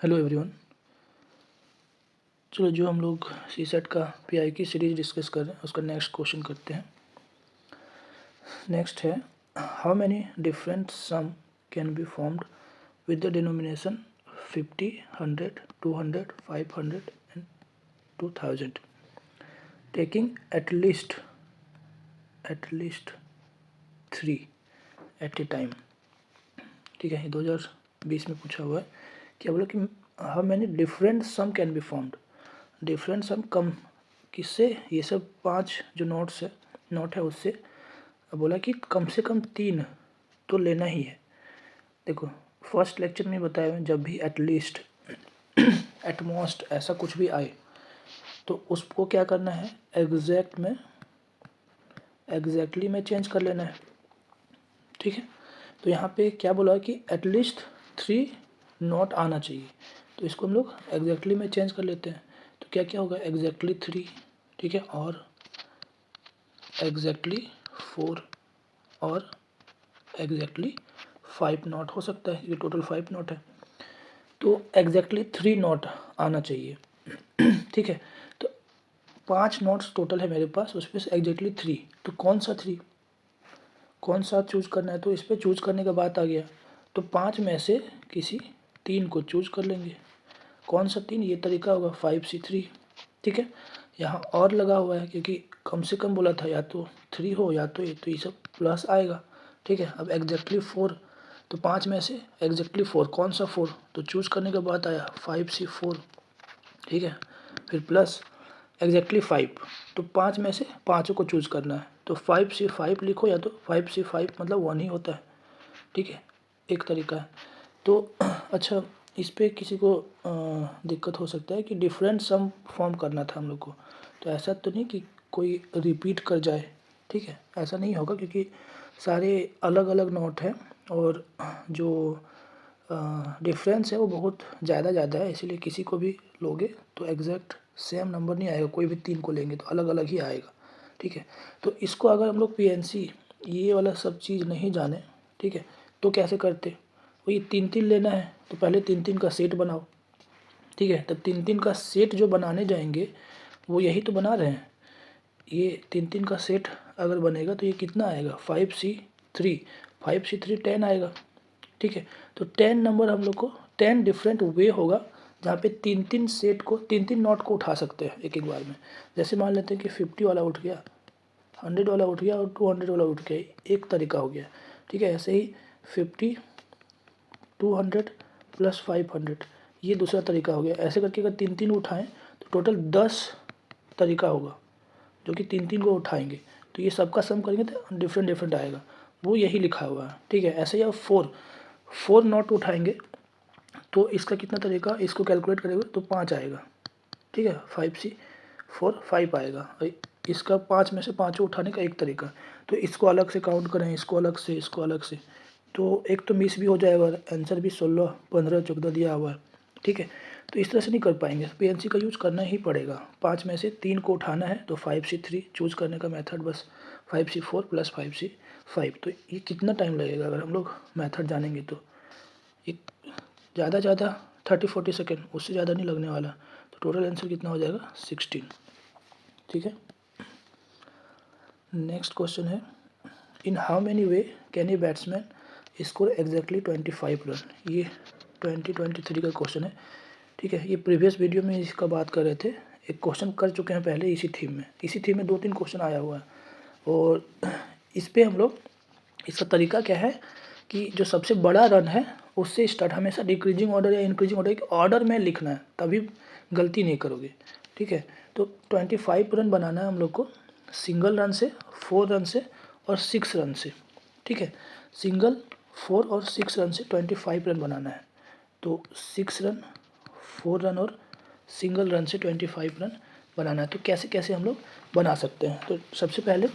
Hello everyone. चलो, जो हम लोग सीसेट का पीआई की सीरीज डिस्कस कर रहे हैं उसका नेक्स्ट क्वेश्चन करते हैं। नेक्स्ट है, how many different sum can be formed with the denomination 50, 100, 200, 500 and 2000 taking at least 3 at a time. ठीक है, ये 2020 में पूछा हुआ है। क्या बोला कि how many different sum can be formed. Different sum कम किससे, ये सब 5 जो नोट है उससे। बोला कि कम से कम 3 तो लेना ही है। देखो, फर्स्ट लेक्चर में बताया, जब भी एटलीस्ट एटमोस्ट ऐसा कुछ भी आए तो उसको क्या करना है, एग्जैक्टली में चेंज कर लेना है। ठीक है, तो यहाँ पे क्या बोला कि एटलीस्ट 3 नोट आना चाहिए, तो इसको हम लोग एग्जैक्टली में चेंज कर लेते हैं। तो क्या क्या होगा, एग्जैक्टली 3, ठीक है, और एग्जैक्टली 4 और एग्जैक्टली 5 नोट हो सकता है। ये टोटल 5 नोट है, तो एग्जैक्टली 3 नोट आना चाहिए। ठीक है, तो 5 नोट्स टोटल है मेरे पास, उसमें से एग्जैक्टली 3, तो कौन सा चूज करना है। तो इस पर चूज करने का बात आ गया, तो 5 में से किसी 3 को चूज कर लेंगे। कौन सा 3, ये तरीका होगा 5C3। ठीक है, यहाँ और लगा हुआ है क्योंकि कम से कम बोला था, या तो 3 हो या तो ये सब प्लस आएगा। ठीक है, अब एग्जैक्टली 4, तो 5 में से एग्जैक्टली 4, कौन सा 4, तो चूज करने के बाद आया 5C4। ठीक है, फिर प्लस एग्जैक्टली 5, तो 5 में से 5 को चूज करना है, तो 5C5 लिखो, या तो 5C5 मतलब 1 ही होता है। ठीक है, एक तरीका है। तो अच्छा, इस पे किसी को दिक्कत हो सकता है कि डिफरेंट सम फॉर्म करना था हम लोग को, तो ऐसा तो नहीं कि कोई रिपीट कर जाए। ठीक है, ऐसा नहीं होगा क्योंकि सारे अलग अलग नोट हैं और जो डिफरेंस है वो बहुत ज़्यादा है, इसीलिए किसी को भी लोगे तो एग्जैक्ट सेम नंबर नहीं आएगा। कोई भी 3 को लेंगे तो अलग अलग ही आएगा। ठीक है, तो इसको अगर हम लोग पीएनसी ये वाला सब चीज़ नहीं जाने, ठीक है, तो कैसे करते, वही 3 लेना है, तो पहले 3 का सेट बनाओ। ठीक है, तब 3 का सेट जो बनाने जाएंगे वो यही तो बना रहे हैं। ये 3 का सेट अगर बनेगा तो ये कितना आएगा, 5C3 10 आएगा। ठीक है, तो 10 नंबर हम लोग को 10 डिफरेंट वे होगा जहाँ पे 3 सेट को 3 नोट को उठा सकते हैं एक बार में। जैसे मान लेते हैं कि 50 वाला उठ गया, 100 वाला उठ गया और 200 वाला उठ गया, एक तरीका हो गया। ठीक है, ऐसे ही 50, 200 प्लस 500, ये दूसरा तरीका हो गया। ऐसे करके अगर 3 उठाएं तो टोटल 10 तरीका होगा जो कि 3 को उठाएंगे, तो ये सबका सम करेंगे तो डिफरेंट आएगा, वो यही लिखा हुआ है। ठीक है, ऐसे ही अब 4 नोट उठाएंगे तो इसका कितना तरीका, इसको कैलकुलेट करेंगे तो 5 आएगा। ठीक है, 5C4 5 आएगा। इसका 5 में से 5 उठाने का एक तरीका, तो इसको अलग से काउंट करें, इसको अलग से, तो एक तो मिस भी हो जाएगा, आंसर भी 16, 15, 14 दिया हुआ है। ठीक है, तो इस तरह से नहीं कर पाएंगे, पीएनसी का यूज़ करना ही पड़ेगा। 5 में से 3 को उठाना है तो 5C3 चूज़ करने का मेथड, बस 5C4 प्लस 5C5। तो ये कितना टाइम लगेगा अगर हम लोग मेथड जानेंगे तो, ये ज़्यादा 30-40 सेकेंड, उससे ज़्यादा नहीं लगने वाला। तो टोटल आंसर कितना हो जाएगा, 16। ठीक है, नेक्स्ट क्वेश्चन है, in how many way can a batsman score exactly 25 run. ये 2023 का क्वेश्चन है। ठीक है, ये प्रीवियस वीडियो में इसका बात कर रहे थे, एक क्वेश्चन कर चुके हैं पहले इसी थीम में 2-3 क्वेश्चन आया हुआ है। और इस पे हम लोग, इसका तरीका क्या है कि जो सबसे बड़ा रन है उससे स्टार्ट, हमेशा डिक्रीजिंग ऑर्डर या इंक्रीजिंग ऑर्डर के ऑर्डर में लिखना है, तभी गलती नहीं करोगे। ठीक है, तो 25 रन बनाना है हम लोग को, सिंगल रन से, 4 रन से और 6 रन से। ठीक है, सिंगल, 4 और 6 रन से 25 रन बनाना है। तो 6 रन, 4 रन और सिंगल रन से 25 रन बनाना है। तो कैसे कैसे हम लोग बना सकते हैं, तो सबसे पहले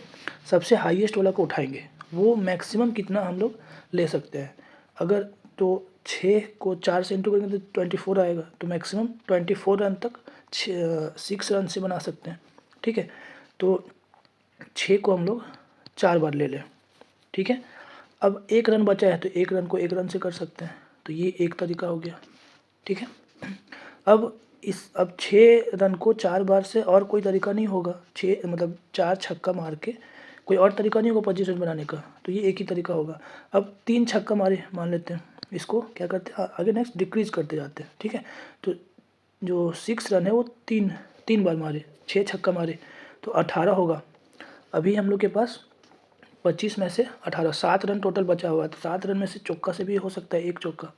सबसे हाईएस्ट वाला को उठाएंगे, वो मैक्सिमम कितना हम लोग ले सकते हैं। अगर तो 6 को 4 से इंटू करेंगे तो 24 आएगा, तो मैक्सिमम 24 रन तक 6 रन से बना सकते हैं। ठीक है, तो 6 को हम लोग 4 बार ले लें। ठीक है, अब 1 रन बचा है तो 1 रन को 1 रन से कर सकते हैं, तो ये एक तरीका हो गया। ठीक है, अब 6 रन को 4 बार से और कोई तरीका नहीं होगा, 6 मतलब 4 छक्का मार के कोई और तरीका नहीं होगा 25 रन बनाने का, तो ये एक ही तरीका होगा। अब 3 छक्का मारे मान लेते हैं, इसको क्या करते हैं आगे नेक्स्ट डिक्रीज करते जाते हैं, ठीक है। तो जो 6 रन है वो 3 बार मारे, 6 छक्का मारे तो 18 होगा। अभी हम लोग के पास 25 में से 18, 7 रन टोटल बचा हुआ है, तो 7 रन में से चौका से भी हो सकता है एक चौका,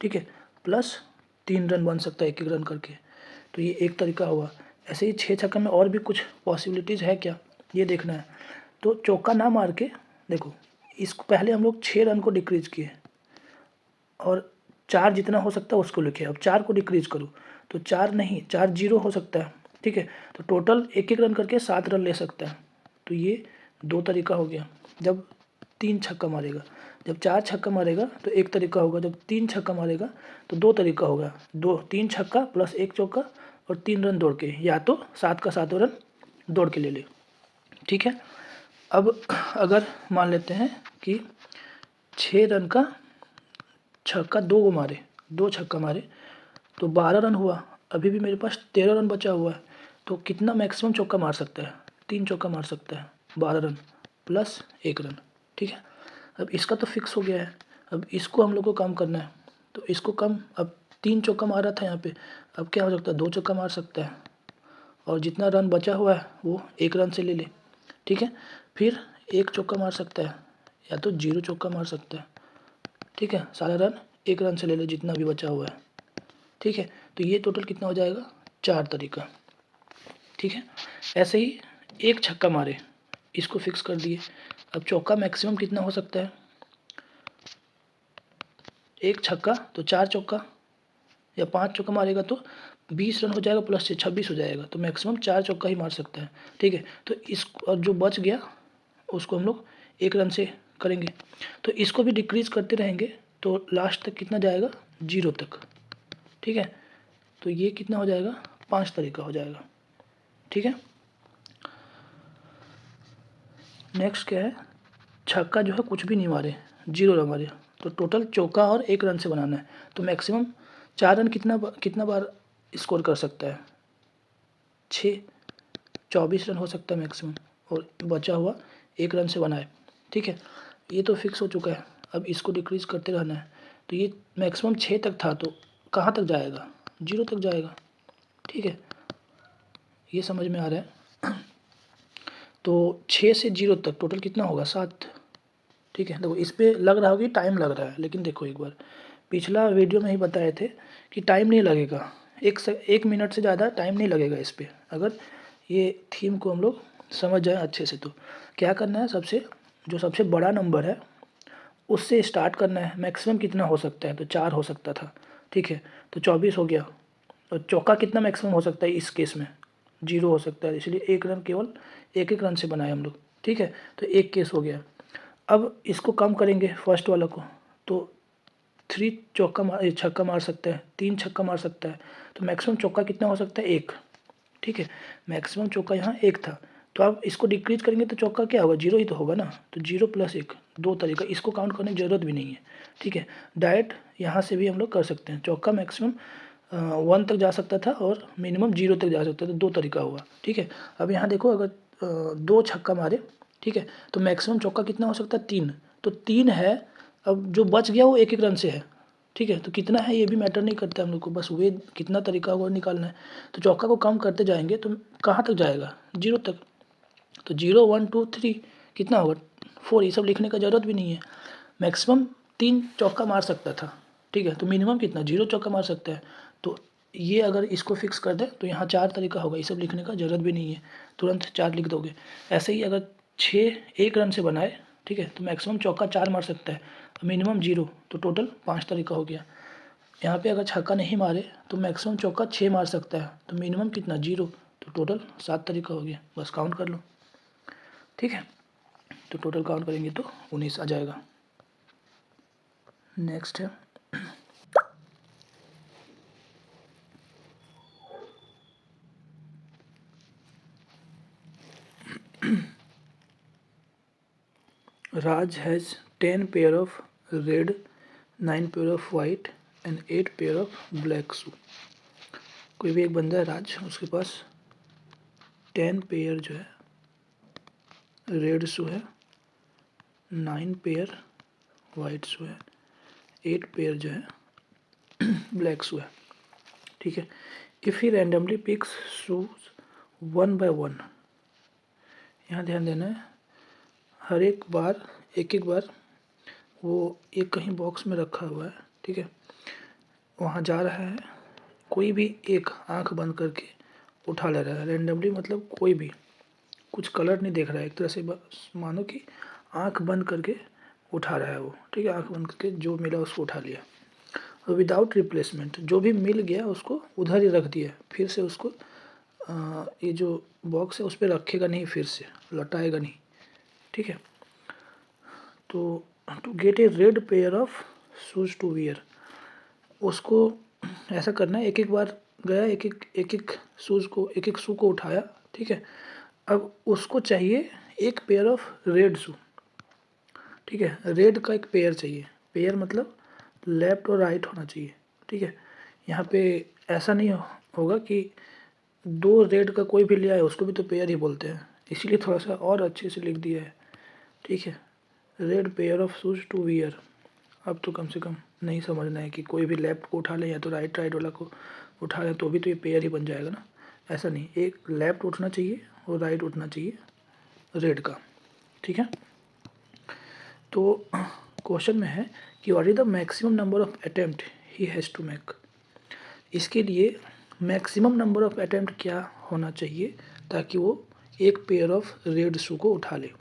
ठीक है, प्लस 3 रन बन सकता है एक एक रन करके, तो ये एक तरीका हुआ। ऐसे ही 6 छक्का में और भी कुछ पॉसिबिलिटीज़ है क्या, ये देखना है। तो चौका ना मार के देखो, इसको पहले हम लोग 6 रन को डिक्रीज किए और 4 जितना हो सकता है उसको लिखे, अब 4 को डिक्रीज करो तो 4 नहीं 4 जीरो हो सकता है, ठीक है। तो टोटल एक एक रन करके 7 रन ले सकता है, तो ये 2 तरीका हो गया। जब 3 छक्का मारेगा, जब 4 छक्का मारेगा तो एक तरीका होगा, जब 3 छक्का मारेगा तो 2 तरीका होगा, 3 छक्का प्लस 1 चौका और 3 रन दौड़ के, या तो 7 का 7 रन दौड़ के ले ले, ठीक है। अब अगर मान लेते हैं कि 6 रन का छक्का 2 को मारे, 2 छक्का मारे तो 12 रन हुआ। अभी भी मेरे पास 13 रन बचा हुआ है, तो कितना मैक्सिमम चौका मार सकता है, 3 चौका मार सकता है, 12 रन प्लस 1 रन, ठीक है। अब इसका तो फिक्स हो गया है, अब इसको हम लोग को कम करना है, तो इसको कम, अब 3 चौका मारा था यहाँ पे, अब क्या हो सकता है 2 चौका मार सकता है, और जितना रन बचा हुआ है वो 1 रन से ले ले, ठीक है। फिर 1 चौका मार सकता है या तो 0 चौका मार सकता है, ठीक है। सारा रन 1 रन से ले ले जितना भी बचा हुआ है, ठीक है। तो ये टोटल कितना हो जाएगा 4 तरीका, ठीक है। ऐसे ही 1 छक्का मारे, इसको फिक्स कर दिए। अब चौका मैक्सिमम कितना हो सकता है, 1 छक्का तो 4 चौका या 5 चौका मारेगा तो 20 रन हो जाएगा, प्लस से 26 हो जाएगा, तो मैक्सिमम 4 चौका ही मार सकता है, ठीक है। तो इस और जो बच गया उसको हम लोग 1 रन से करेंगे, तो इसको भी डिक्रीज करते रहेंगे तो लास्ट तक कितना जाएगा 0 तक, ठीक है। तो ये कितना हो जाएगा 5 तरीका हो जाएगा, ठीक है। नेक्स्ट क्या है, छक्का जो है कुछ भी नहीं मारे, 0 रन मारे, तो टोटल चौका और 1 रन से बनाना है, तो मैक्सिमम 4 रन कितना बार स्कोर कर सकता है 6, 24 रन हो सकता है मैक्सिमम, और बचा हुआ 1 रन से बनाए, ठीक है। ये तो फिक्स हो चुका है, अब इसको डिक्रीज करते रहना है। तो ये मैक्सिमम 6 तक था, तो कहाँ तक जाएगा 0 तक जाएगा, ठीक है। ये समझ में आ रहा है। तो 6 से 0 तक टोटल कितना होगा 7, ठीक है। देखो इस पर लग रहा होगा कि टाइम लग रहा है, लेकिन देखो एक बार पिछला वीडियो में ही बताए थे कि टाइम नहीं लगेगा, 1 मिनट से ज़्यादा टाइम नहीं लगेगा इस पर, अगर ये थीम को हम लोग समझ जाए अच्छे से। तो क्या करना है, सबसे बड़ा नंबर है उससे स्टार्ट करना है, मैक्सिमम कितना हो सकता है, तो 4 हो सकता था, ठीक है। तो 24 हो गया, तो चौका कितना मैक्सिमम हो सकता है इस केस में 0 हो सकता है, इसलिए 1 रन केवल 1 रन से बनाए हम लोग, ठीक है। तो एक केस हो गया। अब इसको कम करेंगे फर्स्ट वाला को, तो 3 छक्का मार सकता है, 3 छक्का मार सकता है, तो मैक्सिमम चौका कितना हो सकता है 1, ठीक है। मैक्सिमम चौका यहाँ 1 था, तो अब इसको डिक्रीज करेंगे तो चौका क्या होगा 0 ही तो होगा ना, तो 0 प्लस 1, 2 तरीका, इसको काउंट करने की ज़रूरत भी नहीं है, ठीक है। डायरेक्ट यहाँ से भी हम लोग कर सकते हैं, चौका मैक्सिमम 1 तक जा सकता था और मिनिमम 0 तक जा सकता था, 2 तरीका हुआ, ठीक है। अब यहाँ देखो अगर 2 छक्का मारे, ठीक है, तो मैक्सिमम चौका कितना हो सकता है 3, तो 3 है। अब जो बच गया वो 1 रन से है, ठीक है। तो कितना है ये भी मैटर नहीं करता हम लोग को, बस वे कितना तरीका होगा निकालना है। तो चौका को कम करते जाएंगे तो कहाँ तक जाएगा 0 तक, तो 0 1 2 3 कितना होगा 4, ये सब लिखने का ज़रूरत भी नहीं है। मैक्सिमम 3 चौका मार सकता था, ठीक है, तो मिनिमम कितना 0 चौका मार सकता है। तो ये अगर इसको फिक्स कर दें तो यहाँ 4 तरीका होगा, ये सब लिखने का ज़रूरत भी नहीं है, तुरंत 4 लिख दोगे। ऐसे ही अगर 6 1 रन से बनाए, ठीक है, तो मैक्सिमम चौका 4 मार सकता है, मिनिमम 0, तो टोटल 5 तरीका हो गया। यहाँ पे अगर छक्का नहीं मारे तो मैक्सिमम चौका 6 मार सकता है, तो मिनिमम कितना 0, तो टोटल 7 तरीका हो गया, बस काउंट कर लो, ठीक है। तो टोटल काउंट करेंगे तो 19 आ जाएगा। नेक्स्ट है Raj has 10 pair of red, 9 pair of white and 8 pair of black shoe. कोई भी एक बंदा है राज, उसके पास 10 पेयर जो है रेड शू है, 9 पेयर वाइट शू है, 8 पेयर जो है ब्लैक शू है, ठीक है। If he randomly picks shoes 1 by 1, यहाँ ध्यान देना है, हर एक बार एक एक बार वो एक कहीं बॉक्स में रखा हुआ है, ठीक है, वहाँ जा रहा है, कोई भी एक आंख बंद करके उठा ले रहा है। रैंडमली मतलब कोई भी कुछ कलर नहीं देख रहा है, एक तरह से मानो कि आंख बंद करके उठा रहा है वो, ठीक है, आंख बंद करके जो मिला उसको उठा लिया। और विदाउट रिप्लेसमेंट, जो भी मिल गया उसको उधर ही रख दिया, फिर से उसको ये जो बॉक्स है उस पर रखेगा नहीं, फिर से लौटाएगा नहीं, ठीक है। तो to get a red pair of shoes to wear, उसको ऐसा करना है, एक एक बार गया, एक एक शूज़ को, एक एक शू को उठाया, ठीक है। अब उसको चाहिए एक पेयर ऑफ रेड शू, ठीक है, रेड का एक पेयर चाहिए। पेयर मतलब लेफ्ट और राइट होना चाहिए, ठीक है। यहाँ पे ऐसा नहीं होगा कि दो रेड का कोई भी ले आए, उसको भी तो पेयर ही बोलते हैं, इसीलिए थोड़ा सा और अच्छे से लिख दिया है, ठीक है। Red pair of shoes to wear, अब तो कम से कम नहीं समझना है कि कोई भी लेफ्ट को उठा ले या तो राइट वाला को उठा लें तो भी तो ये पेयर ही बन जाएगा ना, ऐसा नहीं, एक लेफ्ट उठना चाहिए और राइट उठना चाहिए रेड का, ठीक है। तो क्वेश्चन में है कि what is the maximum number of attempt he has to make, इसके लिए मैक्सिमम नंबर ऑफ अटेम्प्ट क्या होना चाहिए ताकि वो एक पेयर ऑफ रेड शू को उठा ले।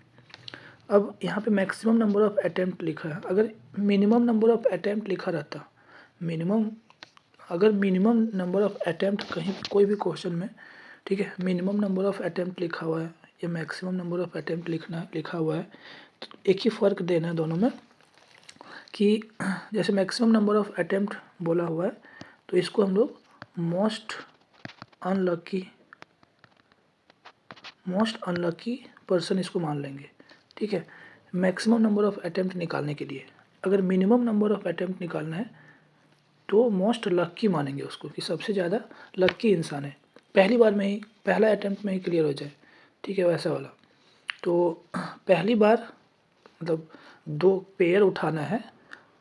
अब यहाँ पे मैक्सिमम नंबर ऑफ अटेम्प्ट लिखा है, अगर मिनिमम नंबर ऑफ अटेम्प्ट लिखा रहता, अगर मिनिमम नंबर ऑफ अटेम्प्ट कहीं कोई भी क्वेश्चन में, ठीक है, मिनिमम नंबर ऑफ अटेम्प्ट लिखा हुआ है या मैक्सिमम नंबर ऑफ अटेम्प्ट लिखा हुआ है, तो एक ही फ़र्क देना है दोनों में कि जैसे मैक्सिमम नंबर ऑफ अटेम्प्ट बोला हुआ है तो इसको हम लोग मोस्ट अनलकी पर्सन इसको मान लेंगे, ठीक है। मैक्सिमम नंबर ऑफ अटेम्प्ट निकालने के लिए अगर मिनिमम नंबर ऑफ अटेम्प्ट निकालना है तो मोस्ट लक्की मानेंगे उसको कि सबसे ज़्यादा लक्की इंसान है, पहली बार में ही, पहला अटेम्प्ट में ही क्लियर हो जाए, ठीक है, वैसा वाला। तो पहली बार मतलब 2 पेयर उठाना है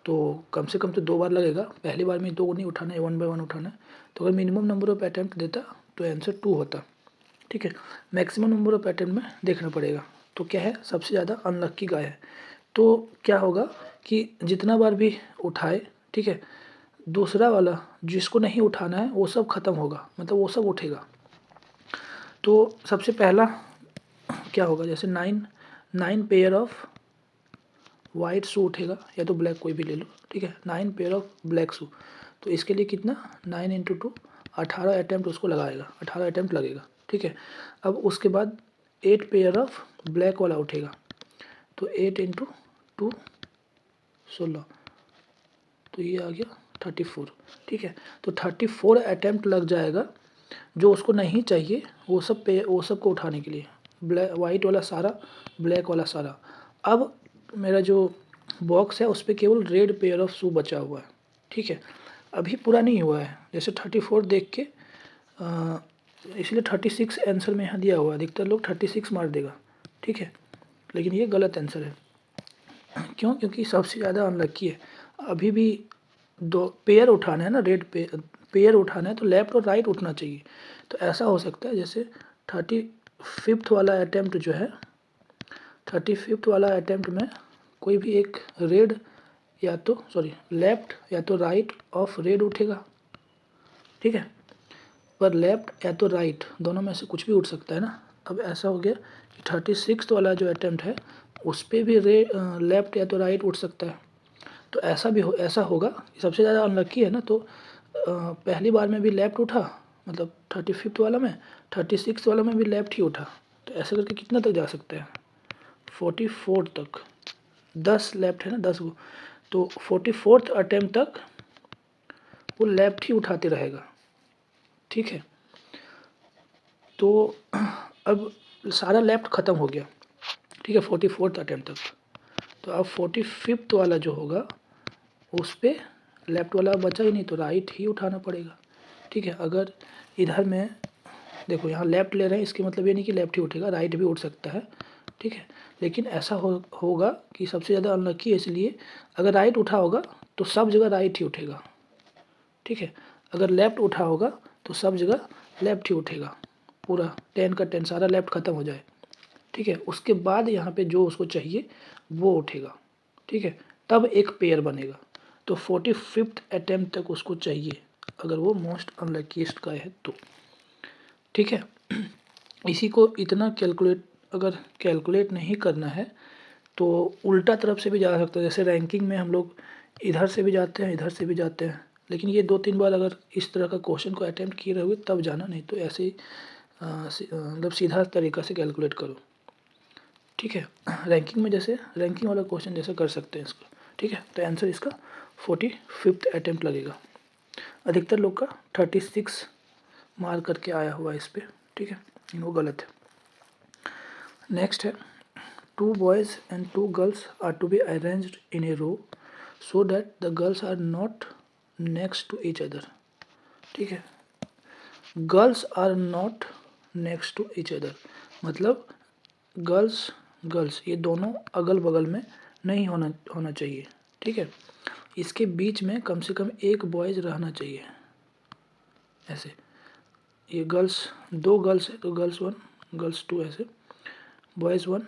तो कम से कम तो 2 बार लगेगा, पहली बार में 2 नहीं उठाना है, 1 बाय 1 उठाना है। तो अगर मिनिमम नंबर ऑफ अटेम्प्ट देता तो आंसर 2 होता, ठीक है। मैक्सिमम नंबर ऑफ अटेम्प्ट में देखना पड़ेगा, तो क्या है, सबसे ज़्यादा अनलक्की गाय है। तो क्या होगा कि जितना बार भी उठाए, ठीक है, दूसरा वाला जिसको नहीं उठाना है वो सब खत्म होगा, मतलब वो सब उठेगा। तो सबसे पहला क्या होगा, जैसे 9 पेयर ऑफ वाइट शू उठेगा या तो ब्लैक कोई भी ले लो, ठीक है, 9 पेयर ऑफ ब्लैक शू, तो इसके लिए कितना 9 × 2 18 अटैम्प्ट उसको लगाएगा, 18 अटैम्प्ट लगेगा, ठीक है। अब उसके बाद 8 पेयर ऑफ ब्लैक वाला उठेगा, तो 8 × 2 16, तो ये आ गया 34, ठीक है। तो 34 अटैम्प्ट लग जाएगा, जो उसको नहीं चाहिए वो सब को उठाने के लिए, वाइट वाला सारा, ब्लैक वाला सारा। अब मेरा जो बॉक्स है उस पर केवल रेड पेयर ऑफ शू बचा हुआ है, ठीक है, अभी पूरा नहीं हुआ है, जैसे 34 देख के इसलिए 36 आंसर में यहाँ दिया हुआ है, अधिकतर लोग 36 मार देगा, ठीक है, लेकिन ये गलत आंसर है। क्यों, क्योंकि सबसे ज़्यादा अनलक्की है, अभी भी 2 पेयर उठाना है ना, रेड पेयर उठाना है तो लेफ्ट और राइट उठना चाहिए। तो ऐसा हो सकता है जैसे 35 वाला अटैम्प्ट जो है, 35 वाला अटैम्प्ट में कोई भी एक रेड या तो लेफ्ट या तो राइट ऑफ रेड उठेगा, ठीक है, पर लेफ्ट या तो राइट दोनों में से कुछ भी उठ सकता है ना। अब ऐसा हो गया कि 36 वाला जो अटैम्प्ट है उस पर भी लेफ्ट या तो राइट उठ सकता है। तो ऐसा होगा कि सबसे ज़्यादा अनलक्की है ना, तो पहली बार में भी लेफ्ट उठा, मतलब 35 वाला में, 36 वाला में भी लेफ्ट ही उठा, तो ऐसा करके कितना तक जा सकता है, 44 तक, 10 लेफ्ट है ना, 10 वो, तो 44th अटैम्प्ट तक वो लेफ्ट ही उठाते रहेगा, ठीक है। तो अब सारा लेफ्ट ख़त्म हो गया, ठीक है, 44th अटैम्प्ट तक। तो अब 45th वाला जो होगा उस पर लेफ्ट वाला बचा ही नहीं, तो राइट ही उठाना पड़ेगा, ठीक है। अगर इधर में देखो यहाँ लेफ्ट ले रहे हैं, इसके मतलब ये नहीं कि लेफ्ट ही उठेगा, राइट भी उठ सकता है, ठीक है। लेकिन ऐसा होगा कि सबसे ज़्यादा अनलकी है, इसलिए अगर राइट उठा होगा तो सब जगह राइट ही उठेगा, ठीक है। अगर लेफ़्ट उठा होगा तो सब जगह लेफ़्ट ही उठेगा, पूरा 10 का 10 सारा लेफ़्ट ख़त्म हो जाए, ठीक है। उसके बाद यहाँ पे जो उसको चाहिए वो उठेगा, ठीक है, तब एक पेयर बनेगा। तो 45th अटैम्प्ट तक उसको चाहिए अगर वो मोस्ट अनलकीस्ट का है तो, ठीक है। इसी को इतना अगर कैलकुलेट नहीं करना है तो उल्टा तरफ से भी जा सकते हैं। जैसे रैंकिंग में हम लोग इधर से भी जाते हैं, इधर से भी जाते हैं, लेकिन ये 2-3 बार अगर इस तरह का क्वेश्चन को अटेम्प्ट किए रहोगे तब जाना, नहीं तो ऐसे ही मतलब सीधा तरीका से कैलकुलेट करो, ठीक है। रैंकिंग में जैसे रैंकिंग वाला क्वेश्चन जैसे कर सकते हैं इसको, ठीक है। तो आंसर इसका 45th अटेम्प्ट लगेगा। अधिकतर लोग का 36 मार करके आया हुआ है इस पर, ठीक है, वो गलत है। नेक्स्ट है 2 boys and 2 girls are to be arranged in a row so that the girls are not next to each other, ठीक है। Girls are not next to each other मतलब गर्ल्स गर्ल्स ये दोनों अगल बगल में नहीं होना चाहिए, ठीक है। इसके बीच में कम से कम एक बॉयज़ रहना चाहिए। ऐसे ये गर्ल्स, 2 गर्ल्स है तो गर्ल्स 1 गर्ल्स 2, ऐसे बॉयज़ 1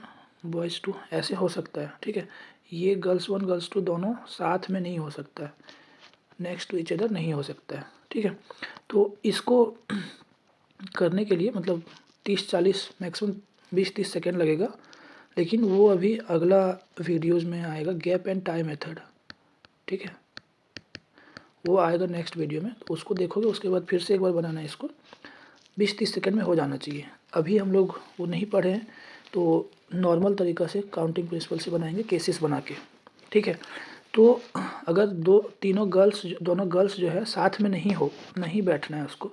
बॉयज़ 2 ऐसे हो सकता है, ठीक है। ये गर्ल्स 1 गर्ल्स 2 दोनों साथ में नहीं हो सकता है, नेक्स्ट टू ईच अदर नहीं हो सकता है, ठीक है। तो इसको करने के लिए मतलब 30-40 मैक्सिमम 20-30 सेकेंड लगेगा, लेकिन वो अभी अगला वीडियोज़ में आएगा, गैप एंड टाइम मेथड, ठीक है। वो आएगा नेक्स्ट वीडियो में, तो उसको देखोगे, उसके बाद फिर से एक बार बनाना है इसको, 20-30 सेकेंड में हो जाना चाहिए। अभी हम लोग वो नहीं पढ़े हैं तो नॉर्मल तरीक़ा से काउंटिंग प्रिंसिपल से बनाएंगे, केसेस बना के, ठीक है। तो अगर दोनों गर्ल्स जो है साथ में नहीं बैठना है उसको,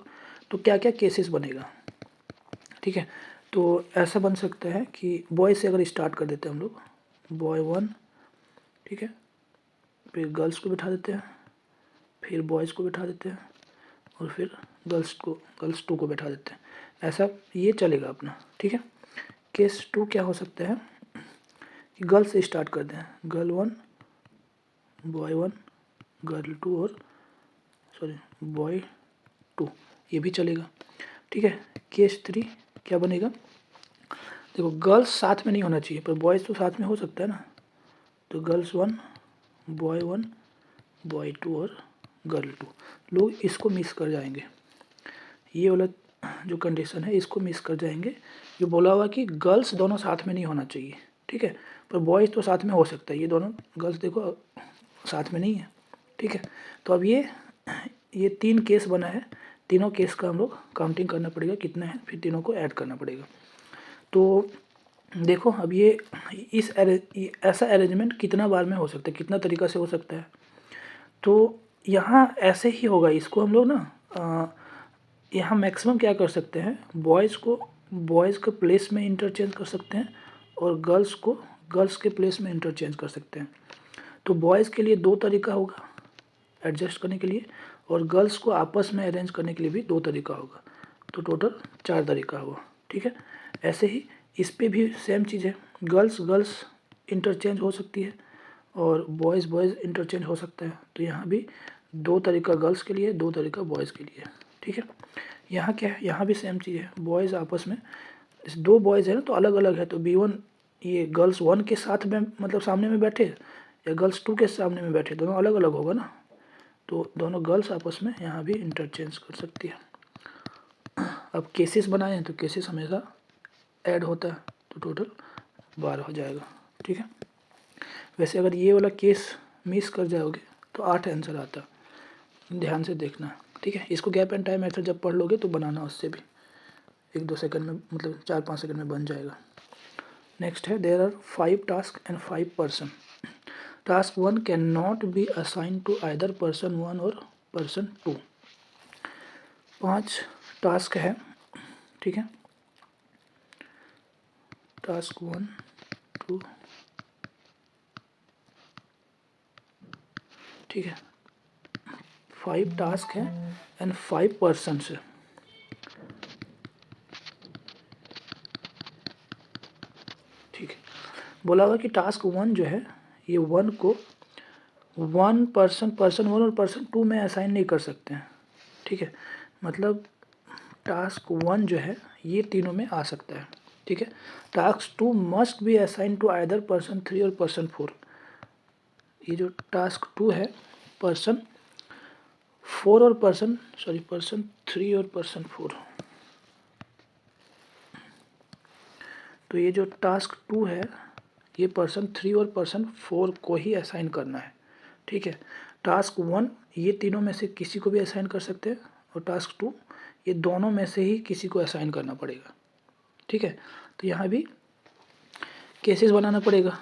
तो क्या क्या केसेस बनेगा, ठीक है। तो ऐसा बन सकता है कि बॉय से अगर स्टार्ट कर देते हैं हम लोग, बॉय 1, ठीक है, फिर गर्ल्स को बिठा देते हैं, फिर बॉयज़ को बिठा देते हैं, और फिर गर्ल्स 2 को बिठा देते हैं। ऐसा ये चलेगा अपना, ठीक है। केस 2 क्या हो सकता है कि गर्ल्स से स्टार्ट कर दें, गर्ल 1 बॉय 1 गर्ल 2 और बॉय 2, ये भी चलेगा, ठीक है। केस 3 क्या बनेगा, देखो गर्ल्स साथ में नहीं होना चाहिए पर बॉयज़ तो साथ में हो सकता है ना, तो गर्ल्स 1 बॉय 1 बॉय 2 और गर्ल 2, लोग इसको मिस कर जाएंगे। ये वाला जो कंडीशन है इसको मिस कर जाएंगे, जो बोला हुआ कि गर्ल्स दोनों साथ में नहीं होना चाहिए, ठीक है, पर बॉयज़ तो साथ में हो सकता है। ये दोनों गर्ल्स देखो साथ में नहीं है, ठीक है। तो अब ये 3 केस बना है, तीनों केस का हम लोग काउंटिंग करना पड़ेगा कितना है, फिर तीनों को ऐड करना पड़ेगा। तो देखो अब ये ऐसा अरेंजमेंट कितना बार में हो सकता है, कितना तरीक़ा से हो सकता है। तो यहाँ ऐसे ही होगा, इसको हम लोग ना यहाँ मैक्सिमम क्या कर सकते हैं, बॉयज़ के प्लेस में इंटरचेंज कर सकते हैं और गर्ल्स को गर्ल्स के प्लेस में इंटरचेंज कर सकते हैं। तो बॉयज़ के लिए 2 तरीका होगा एडजस्ट करने के लिए, और गर्ल्स को आपस में अरेंज करने के लिए भी 2 तरीका होगा, तो टोटल 4 तरीका हुआ, ठीक है। ऐसे ही इस पे भी सेम चीज़ है, गर्ल्स इंटरचेंज हो सकती है और बॉयज़ इंटरचेंज हो सकता है। तो यहाँ भी 2 तरीका गर्ल्स के लिए, 2 तरीका बॉयज़ के लिए, ठीक है। यहाँ क्या है, यहाँ भी सेम चीज़ है, बॉयज़ आपस में, जैसे 2 बॉयज़ है ना तो अलग अलग है, तो B1 ये गर्ल्स 1 के साथ में मतलब सामने में बैठे या गर्ल्स 2 के सामने में बैठे, दोनों अलग अलग होगा ना, तो दोनों गर्ल्स आपस में यहाँ भी इंटरचेंज कर सकती है। अब केसेस बनाए हैं तो केसेस हमेशा ऐड होता है, तो टोटल 12 हो जाएगा, ठीक है। वैसे अगर ये वाला केस मिस कर जाओगे तो 8 आंसर आता, ध्यान से देखना, ठीक है। इसको गैप एंड टाइम मेथड जब पढ़ लोगे तो बनाना, उससे भी 1-2 सेकंड में मतलब 4-5 सेकंड में बन जाएगा। नेक्स्ट है there are 5 task and 5 person. Task 1 can not be assign to either person 1 और पर्सन 2। 5 टास्क है, ठीक है, टास्क 1 2, ठीक है, 5 टास्क है एंड 5 पर्सन है। ठीक है, बोला हुआ कि टास्क 1 जो है ये 1 को 1 पर्सन 1 और पर्सन 2 में असाइन नहीं कर सकते हैं। ठीक है, मतलब टास्क 1 जो है ये तीनों में आ सकता है। ठीक है, task 2 must be assign to either person 3 और पर्सन 4। ये जो टास्क 2 है पर्सन 4 और पर्सन 3 और पर्सन 4। तो ये जो टास्क 2 है ये पर्सन 3 और पर्सन 4 को ही असाइन करना है। ठीक है, टास्क 1 ये तीनों में से किसी को भी असाइन कर सकते हैं और टास्क 2 ये दोनों में से ही किसी को असाइन करना पड़ेगा। ठीक है, तो यहाँ भी केसेस बनाना पड़ेगा।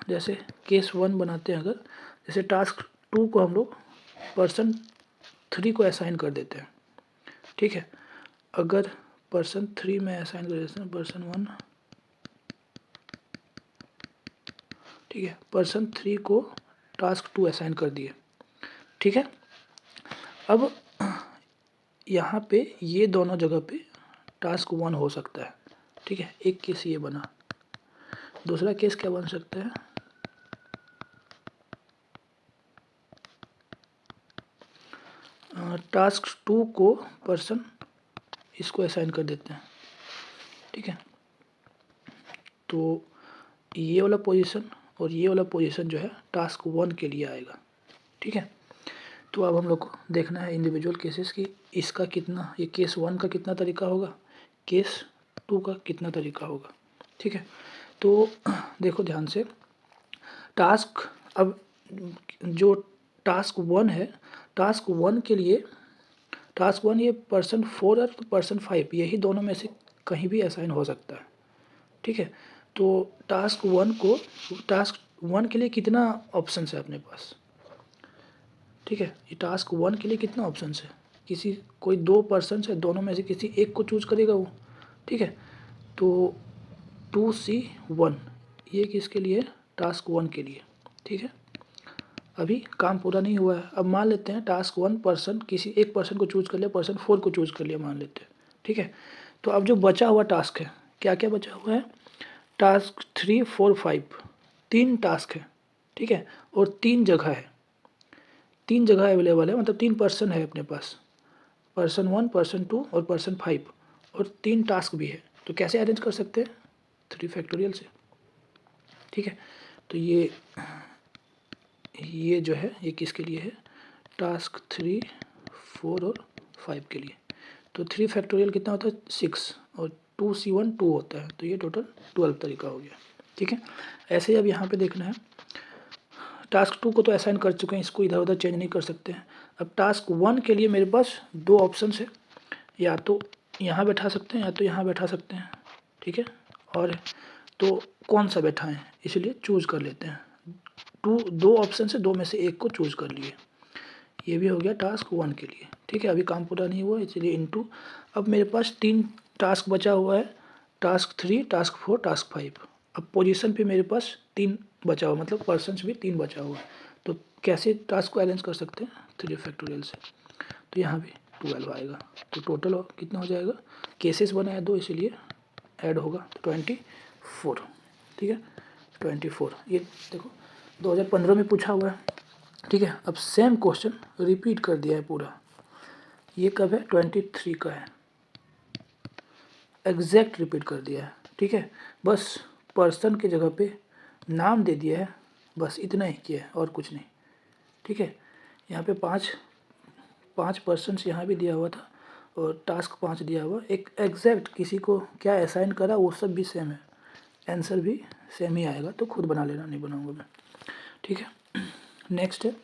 जैसे केस 1 बनाते हैं, अगर जैसे टास्क 2 को हम लोग पर्सन 3 को असाइन कर देते हैं। ठीक है, अगर पर्सन 3 में असाइन कर देते हैं पर्सन 1, ठीक है, पर्सन 3 को टास्क 2 असाइन कर दिए। ठीक है, अब यहाँ पे ये दोनों जगह पे टास्क 1 हो सकता है। ठीक है, एक केस ये बना। दूसरा केस क्या बन सकता है, टास्क 2 को पर्सन इसको असाइन कर देते हैं। ठीक है, तो ये वाला पोजीशन और ये वाला पोजीशन जो है टास्क 1 के लिए आएगा। ठीक है, तो अब हम लोग को देखना है इंडिविजुअल केसेस की इसका कितना, ये केस 1 का कितना तरीका होगा, केस 2 का कितना तरीका होगा। ठीक है, तो देखो ध्यान से, टास्क अब जो टास्क 1 है, टास्क 1 के लिए टास्क 1 ये पर्सन 4 और पर्सन 5 यही दोनों में से कहीं भी असाइन हो सकता है। ठीक है, तो टास्क 1 के लिए कितना ऑप्शन है अपने पास। ठीक है, ये टास्क 1 के लिए कितना ऑप्शन है, कोई 2 पर्सन है, दोनों में से किसी एक को चूज करेगा वो। ठीक है, तो 2C1 ये किसके लिए, टास्क 1 के लिए। ठीक है, अभी काम पूरा नहीं हुआ है। अब मान लेते हैं टास्क 1 पर्सन किसी एक पर्सन को चूज कर लिया, पर्सन 4 को चूज कर लिया मान लेते हैं। ठीक है, तो अब जो बचा हुआ टास्क है, क्या क्या बचा हुआ है, टास्क 3, 4, 5 3 टास्क है। ठीक है, और 3 जगह है, 3 जगह अवेलेबल है, मतलब 3 पर्सन है अपने पास, पर्सन 1, पर्सन 2 और पर्सन 5, और 3 टास्क भी है। तो कैसे अरेंज कर सकते हैं, 3 फैक्टोरियल से। ठीक है, तो ये जो है ये किसके लिए है, टास्क 3, 4 और 5 के लिए। तो 3 फैक्टोरियल कितना होता है, 6, और 2C1 2 होता है, तो ये टोटल 12 तरीका हो गया। ठीक है, ऐसे ही अब यहाँ पे देखना है, टास्क 2 को तो असाइन कर चुके हैं, इसको इधर उधर चेंज नहीं कर सकते हैं। अब टास्क 1 के लिए मेरे पास 2 ऑप्शन है, या तो यहाँ बैठा सकते हैं या तो यहाँ बैठा सकते हैं। ठीक है, और तो कौन सा बैठा है, इसलिए चूज कर लेते हैं। 2 ऑप्शन से 2 में से एक को चूज कर लिए, ये भी हो गया टास्क 1 के लिए। ठीक है, अभी काम पूरा नहीं हुआ इसलिए इनटू, अब मेरे पास 3 टास्क बचा हुआ है, टास्क 3, टास्क 4, टास्क 5। अब पोजीशन पे मेरे पास 3 बचा हुआ, मतलब पर्सन भी 3 बचा हुआ। तो कैसे टास्क को अरेंज कर सकते हैं, 3 फैक्टोरियल से। तो यहाँ भी 12 आएगा, तो टोटल कितना हो जाएगा, केसेस बनाया 2 इसीलिए ऐड होगा 24। ठीक है, 24 ये देखो 2015 में पूछा हुआ है। ठीक है, अब सेम क्वेश्चन रिपीट कर दिया है पूरा। ये कब है, 23 का है, एग्जैक्ट रिपीट कर दिया है। ठीक है, बस पर्सन के जगह पे नाम दे दिया है, बस इतना ही किया है और कुछ नहीं। ठीक है, यहाँ पे 5 पर्सन यहाँ भी दिया हुआ था और टास्क 5 दिया हुआ, एक एग्जैक्ट किसी को क्या असाइन करा वो सब भी सेम है, आंसर भी सेम ही आएगा, तो खुद बना लेना, नहीं बनाऊंगा मैं। ठीक है, नेक्स्ट है,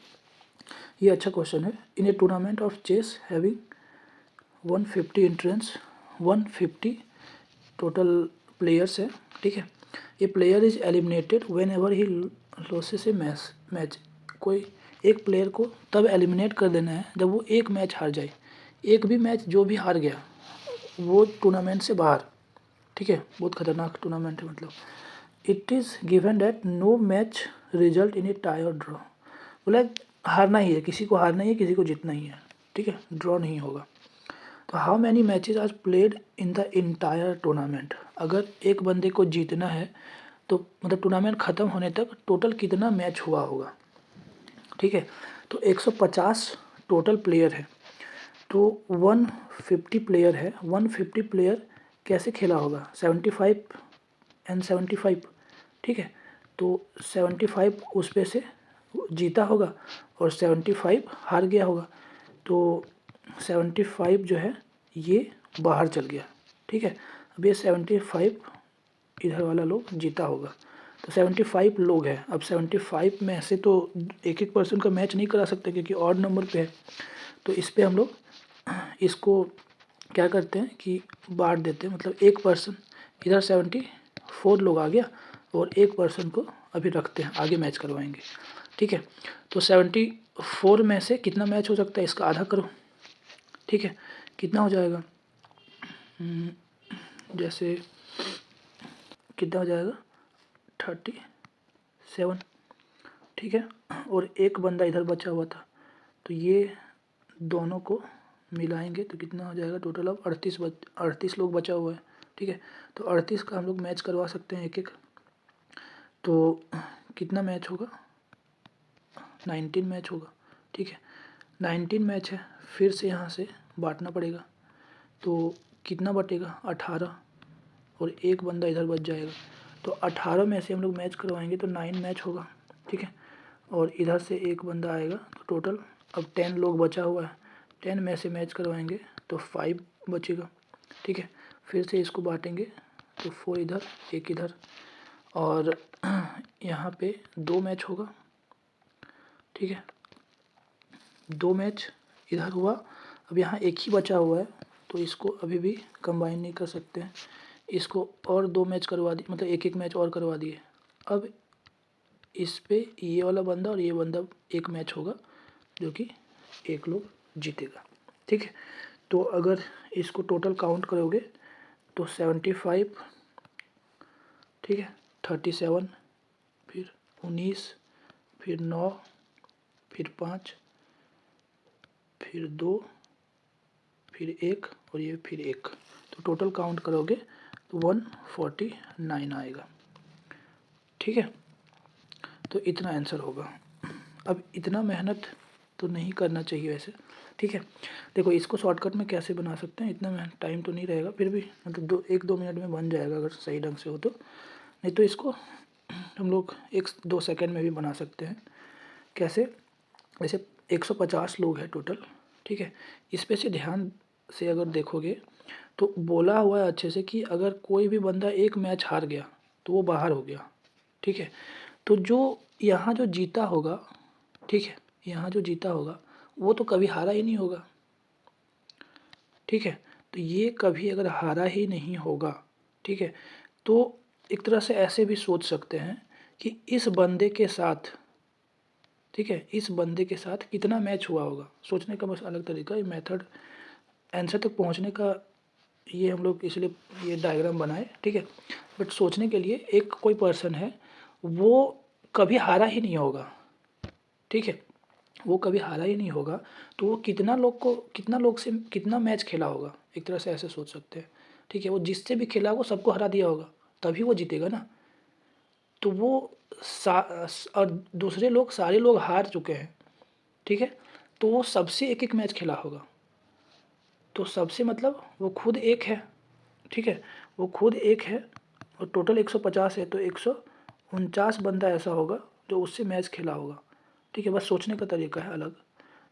ये अच्छा क्वेश्चन है। In a tournament of chess having 150 entrance, 150 total players है। ठीक है, ये player is eliminated whenever he loses a match. कोई एक प्लेयर को तब एलिमिनेट कर देना है जब वो एक मैच हार जाए, एक भी मैच जो भी हार गया वो टूर्नामेंट से बाहर। ठीक है, बहुत खतरनाक टूर्नामेंट है, मतलब it is given that no match result in a tie और ड्रॉ। बोला हारना ही है, किसी को हारना ही है, किसी को जीतना ही है, ठीक है, ड्रॉ नहीं होगा। तो how many matches are played in the entire tournament, अगर एक बंदे को जीतना है तो मतलब टूर्नामेंट ख़त्म होने तक टोटल कितना मैच हुआ होगा, ठीक है। तो 150 टोटल प्लेयर है, तो 150 प्लेयर है, 150 प्लेयर कैसे खेला होगा, 75 एंड 75, ठीक है। तो 75 उस पे से जीता होगा और 75 हार गया होगा, तो 75 जो है ये बाहर चल गया, ठीक है। अब ये 75 इधर वाला लोग जीता होगा, तो 75 लोग हैं। अब 75 में से तो एक एक पर्सन का मैच नहीं करा सकते क्योंकि ऑड नंबर पे है, तो इस पे हम लोग इसको क्या करते हैं कि बांट देते हैं, मतलब एक पर्सन इधर 74 लोग आ गया और एक पर्सन को अभी रखते हैं, आगे मैच करवाएंगे, ठीक है। तो 74 में से कितना मैच हो सकता है, इसका आधा करो, ठीक है। कितना हो जाएगा, जैसे कितना हो जाएगा 37, ठीक है। और एक बंदा इधर बचा हुआ था, तो ये दोनों को मिलाएंगे तो कितना हो जाएगा टोटल, अब 38 लोग बचा हुआ है, ठीक है। तो 38 का हम लोग मैच करवा सकते हैं एक एक, तो कितना मैच होगा, 19 मैच होगा, ठीक है। 19 मैच है, फिर से यहाँ से बांटना पड़ेगा, तो कितना बटेगा 18, और एक बंदा इधर बच जाएगा, तो 18 में से हम लोग मैच करवाएंगे तो 9 मैच होगा, ठीक है। और इधर से एक बंदा आएगा तो टोटल अब 10 लोग बचा हुआ है, 10 में से मैच करवाएंगे तो 5 बचेगा, ठीक है। फिर से इसको बांटेंगे तो 4 इधर, एक इधर, और यहाँ पे 2 मैच होगा, ठीक है, 2 मैच इधर हुआ। अब यहाँ एक ही बचा हुआ है तो इसको अभी भी कंबाइन नहीं कर सकते हैं, इसको और 2 मैच करवा दिए, मतलब एक एक मैच और करवा दिए। अब इस पे ये वाला बंदा और ये बंदा एक मैच होगा जो कि एक लोग जीतेगा, ठीक है। तो अगर इसको टोटल काउंट करोगे तो 75, ठीक है, 37, फिर 19, फिर 9, फिर 5, फिर 2, फिर 1 और ये फिर 1, तो टोटल काउंट करोगे तो 149 आएगा, ठीक है। तो इतना आंसर होगा। अब इतना मेहनत तो नहीं करना चाहिए वैसे, ठीक है। देखो इसको शॉर्टकट में कैसे बना सकते हैं, इतना टाइम तो नहीं रहेगा, फिर भी मतलब 1-2 मिनट में बन जाएगा अगर सही ढंग से हो तो, नहीं तो इसको हम लोग 1-2 सेकंड में भी बना सकते हैं। कैसे, जैसे 150 लोग हैं टोटल, ठीक है। इस पे से ध्यान से अगर देखोगे तो बोला हुआ है अच्छे से कि अगर कोई भी बंदा एक मैच हार गया तो वो बाहर हो गया, ठीक है। तो जो यहाँ जो जीता होगा, ठीक है, यहाँ जो जीता होगा वो तो कभी हारा ही नहीं होगा, ठीक है। तो ये कभी अगर हारा ही नहीं होगा, ठीक है, तो एक तरह से ऐसे भी सोच सकते हैं कि इस बंदे के साथ, ठीक है, इस बंदे के साथ कितना मैच हुआ होगा, सोचने का बस अलग तरीका, ये मेथड आंसर तक पहुंचने का, ये हम लोग इसलिए ये डायग्राम बनाए, ठीक है। बट सोचने के लिए एक कोई पर्सन है वो कभी हारा ही नहीं होगा, ठीक है, वो कभी हारा ही नहीं होगा, तो वो कितना लोग से कितना मैच खेला होगा, एक तरह से ऐसे सोच सकते हैं, ठीक है। वो जिससे भी खेला वो सबको हरा दिया होगा तभी वो जीतेगा ना, तो वो और दूसरे लोग सारे लोग हार चुके हैं, ठीक है, तो वो सबसे एक एक मैच खेला होगा, तो सबसे मतलब वो खुद एक है, ठीक है, वो खुद एक है और टोटल 150 है, तो 149 बंदा ऐसा होगा जो उससे मैच खेला होगा, ठीक है। बस सोचने का तरीका है अलग,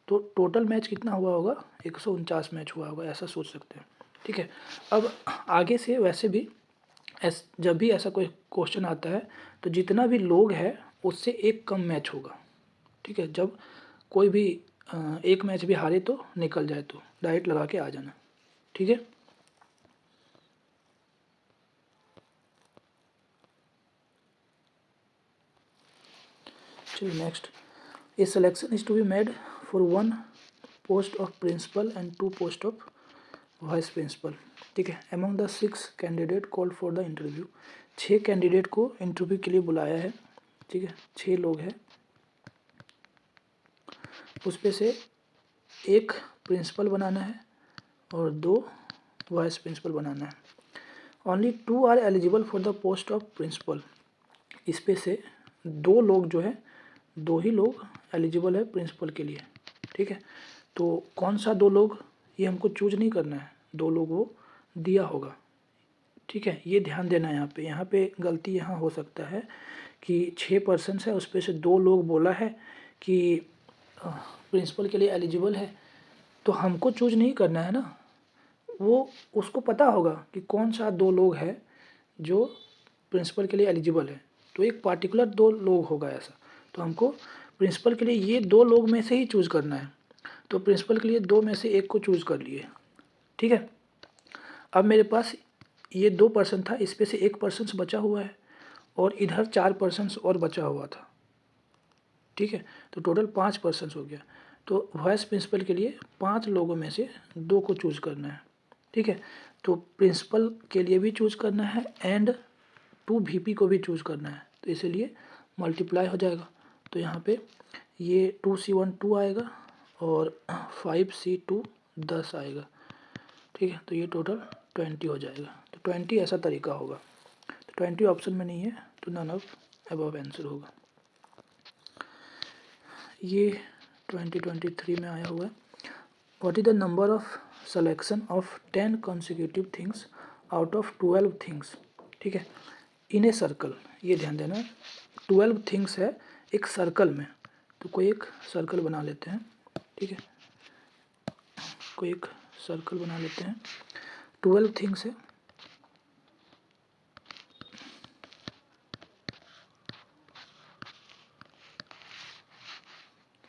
तो टोटल मैच कितना हुआ होगा, 149 मैच हुआ होगा, ऐसा सोच सकते हैं, ठीक है। अब आगे से वैसे भी जब भी ऐसा कोई क्वेश्चन आता है तो जितना भी लोग हैं उससे एक कम मैच होगा, ठीक है। जब कोई भी एक मैच भी हारे तो निकल जाए तो डायरेक्ट लगा के आ जाना, ठीक है। चलिए next, a selection is to be made for 1 post of principal and 2 post of vice principal, ठीक है। Among the 6 candidate called for the interview, 6 candidate को इंटरव्यू के लिए बुलाया है, ठीक है, 6 लोग हैं। उस पे से एक प्रिंसिपल बनाना है और 2 वाइस प्रिंसिपल बनाना है। Only 2 are eligible for the post of principal. इस पे से 2 लोग जो है, 2 ही लोग एलिजिबल है प्रिंसिपल के लिए, ठीक है। तो कौन सा 2 लोग, ये हमको चूज नहीं करना है, 2 लोग वो दिया होगा, ठीक है। ये ध्यान देना है यहाँ पे गलती यहाँ हो सकता है कि 6 पर्सन्स है, उस पे से 2 लोग बोला है कि प्रिंसिपल के लिए एलिजिबल है, तो हमको चूज नहीं करना है ना, वो उसको पता होगा कि कौन सा 2 लोग है जो प्रिंसिपल के लिए एलिजिबल है। तो एक पार्टिकुलर 2 लोग होगा ऐसा, तो हमको प्रिंसिपल के लिए ये 2 लोग में से ही चूज़ करना है। तो प्रिंसिपल के लिए 2 में से एक को चूज़ कर लिए, ठीक है। अब मेरे पास ये 2 पर्सन था, इस पे से 1 पर्सन बचा हुआ है और इधर 4 पर्सन और बचा हुआ था, ठीक है। तो टोटल 5 पर्सन हो गया। तो वाइस प्रिंसिपल के लिए 5 लोगों में से 2 को चूज़ करना है, ठीक है। तो प्रिंसिपल के लिए भी चूज़ करना है एंड 2 वीपी को भी चूज़ करना है, तो इसीलिए मल्टीप्लाई हो जाएगा। तो यहाँ पे ये 2C1 2 आएगा और 5C2 10 आएगा, ठीक है। तो ये टोटल 20 हो जाएगा। तो 20 ऐसा तरीका होगा। तो 20 ऑप्शन में नहीं है, तो नन ऑफ अबव आंसर होगा। ये 2023 में आया हुआ है। What is the number of selection of 10 consecutive things out of 12 things, ठीक है, इन ए सर्कल। ये ध्यान देना, 12 थिंग्स है एक सर्कल में। तो कोई एक सर्कल बना लेते हैं, ठीक है, कोई एक सर्कल बना लेते हैं। 12 थिंग्स है,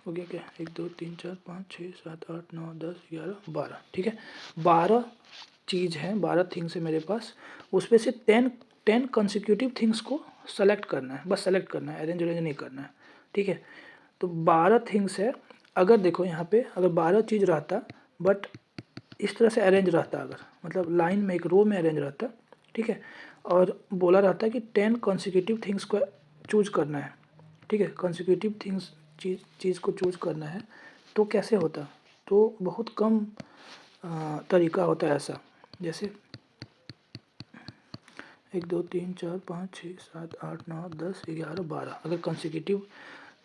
हो गया क्या, 1 2 3 4 5 6 7 8 9 10 11 12, ठीक है। 12 चीज़ है, 12 थिंग्स है मेरे पास। उसमें से 10 कंसिक्यूटिव थिंग्स को सेलेक्ट करना है, बस सेलेक्ट करना है, अरेंज नहीं करना है, ठीक है। तो 12 थिंग्स है। अगर देखो यहाँ पे अगर 12 चीज़ रहता बट इस तरह से अरेंज रहता, अगर मतलब लाइन में एक रो में अरेंज रहता, ठीक है, और बोला रहता है कि 10 कॉन्सिक्यूटिव थिंग्स को चूज करना है, ठीक है, कॉन्सिक्यूटिव थिंग्स चीज़ को चूज करना है, तो कैसे होता, तो बहुत कम तरीका होता है ऐसा। जैसे 1 2 3 4 5 6 7 8 9 10 11 12 अगर कॉन्सिक्यूटिव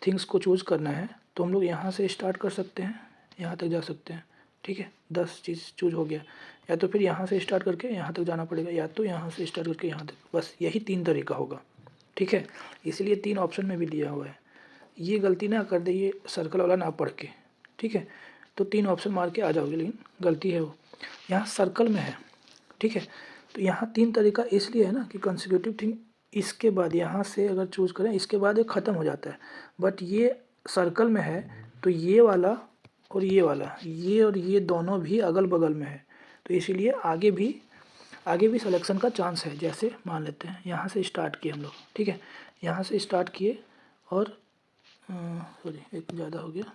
थिंग्स को चूज़ करना है तो हम लोग यहाँ से स्टार्ट कर सकते हैं, यहाँ तक जा सकते हैं, ठीक है। 10 चीज़ चूज हो गया, या तो फिर यहाँ से स्टार्ट करके यहाँ तक जाना पड़ेगा, या तो यहाँ से स्टार्ट करके यहाँ तक, बस यही 3 तरीका होगा, ठीक है। इसलिए 3 ऑप्शन में भी दिया हुआ है। ये गलती ना कर दे, ये सर्कल वाला ना पढ़ के, ठीक है। तो 3 ऑप्शन मार के आ जाओगे, लेकिन गलती है वो, यहाँ सर्कल में है, ठीक है। तो यहाँ 3 तरीका इसलिए है ना कि कंसेक्यूटिव थिंग इसके बाद यहाँ से अगर चूज़ करें इसके बाद ये ख़त्म हो जाता है, बट ये सर्कल में है तो ये वाला और ये वाला, ये और ये दोनों भी अगल बगल में है, तो इसीलिए आगे भी सिलेक्शन का चांस है। जैसे मान लेते हैं यहाँ से स्टार्ट किए हम लोग, ठीक है, यहाँ से स्टार्ट किए और सॉरी एक ज़्यादा हो गया,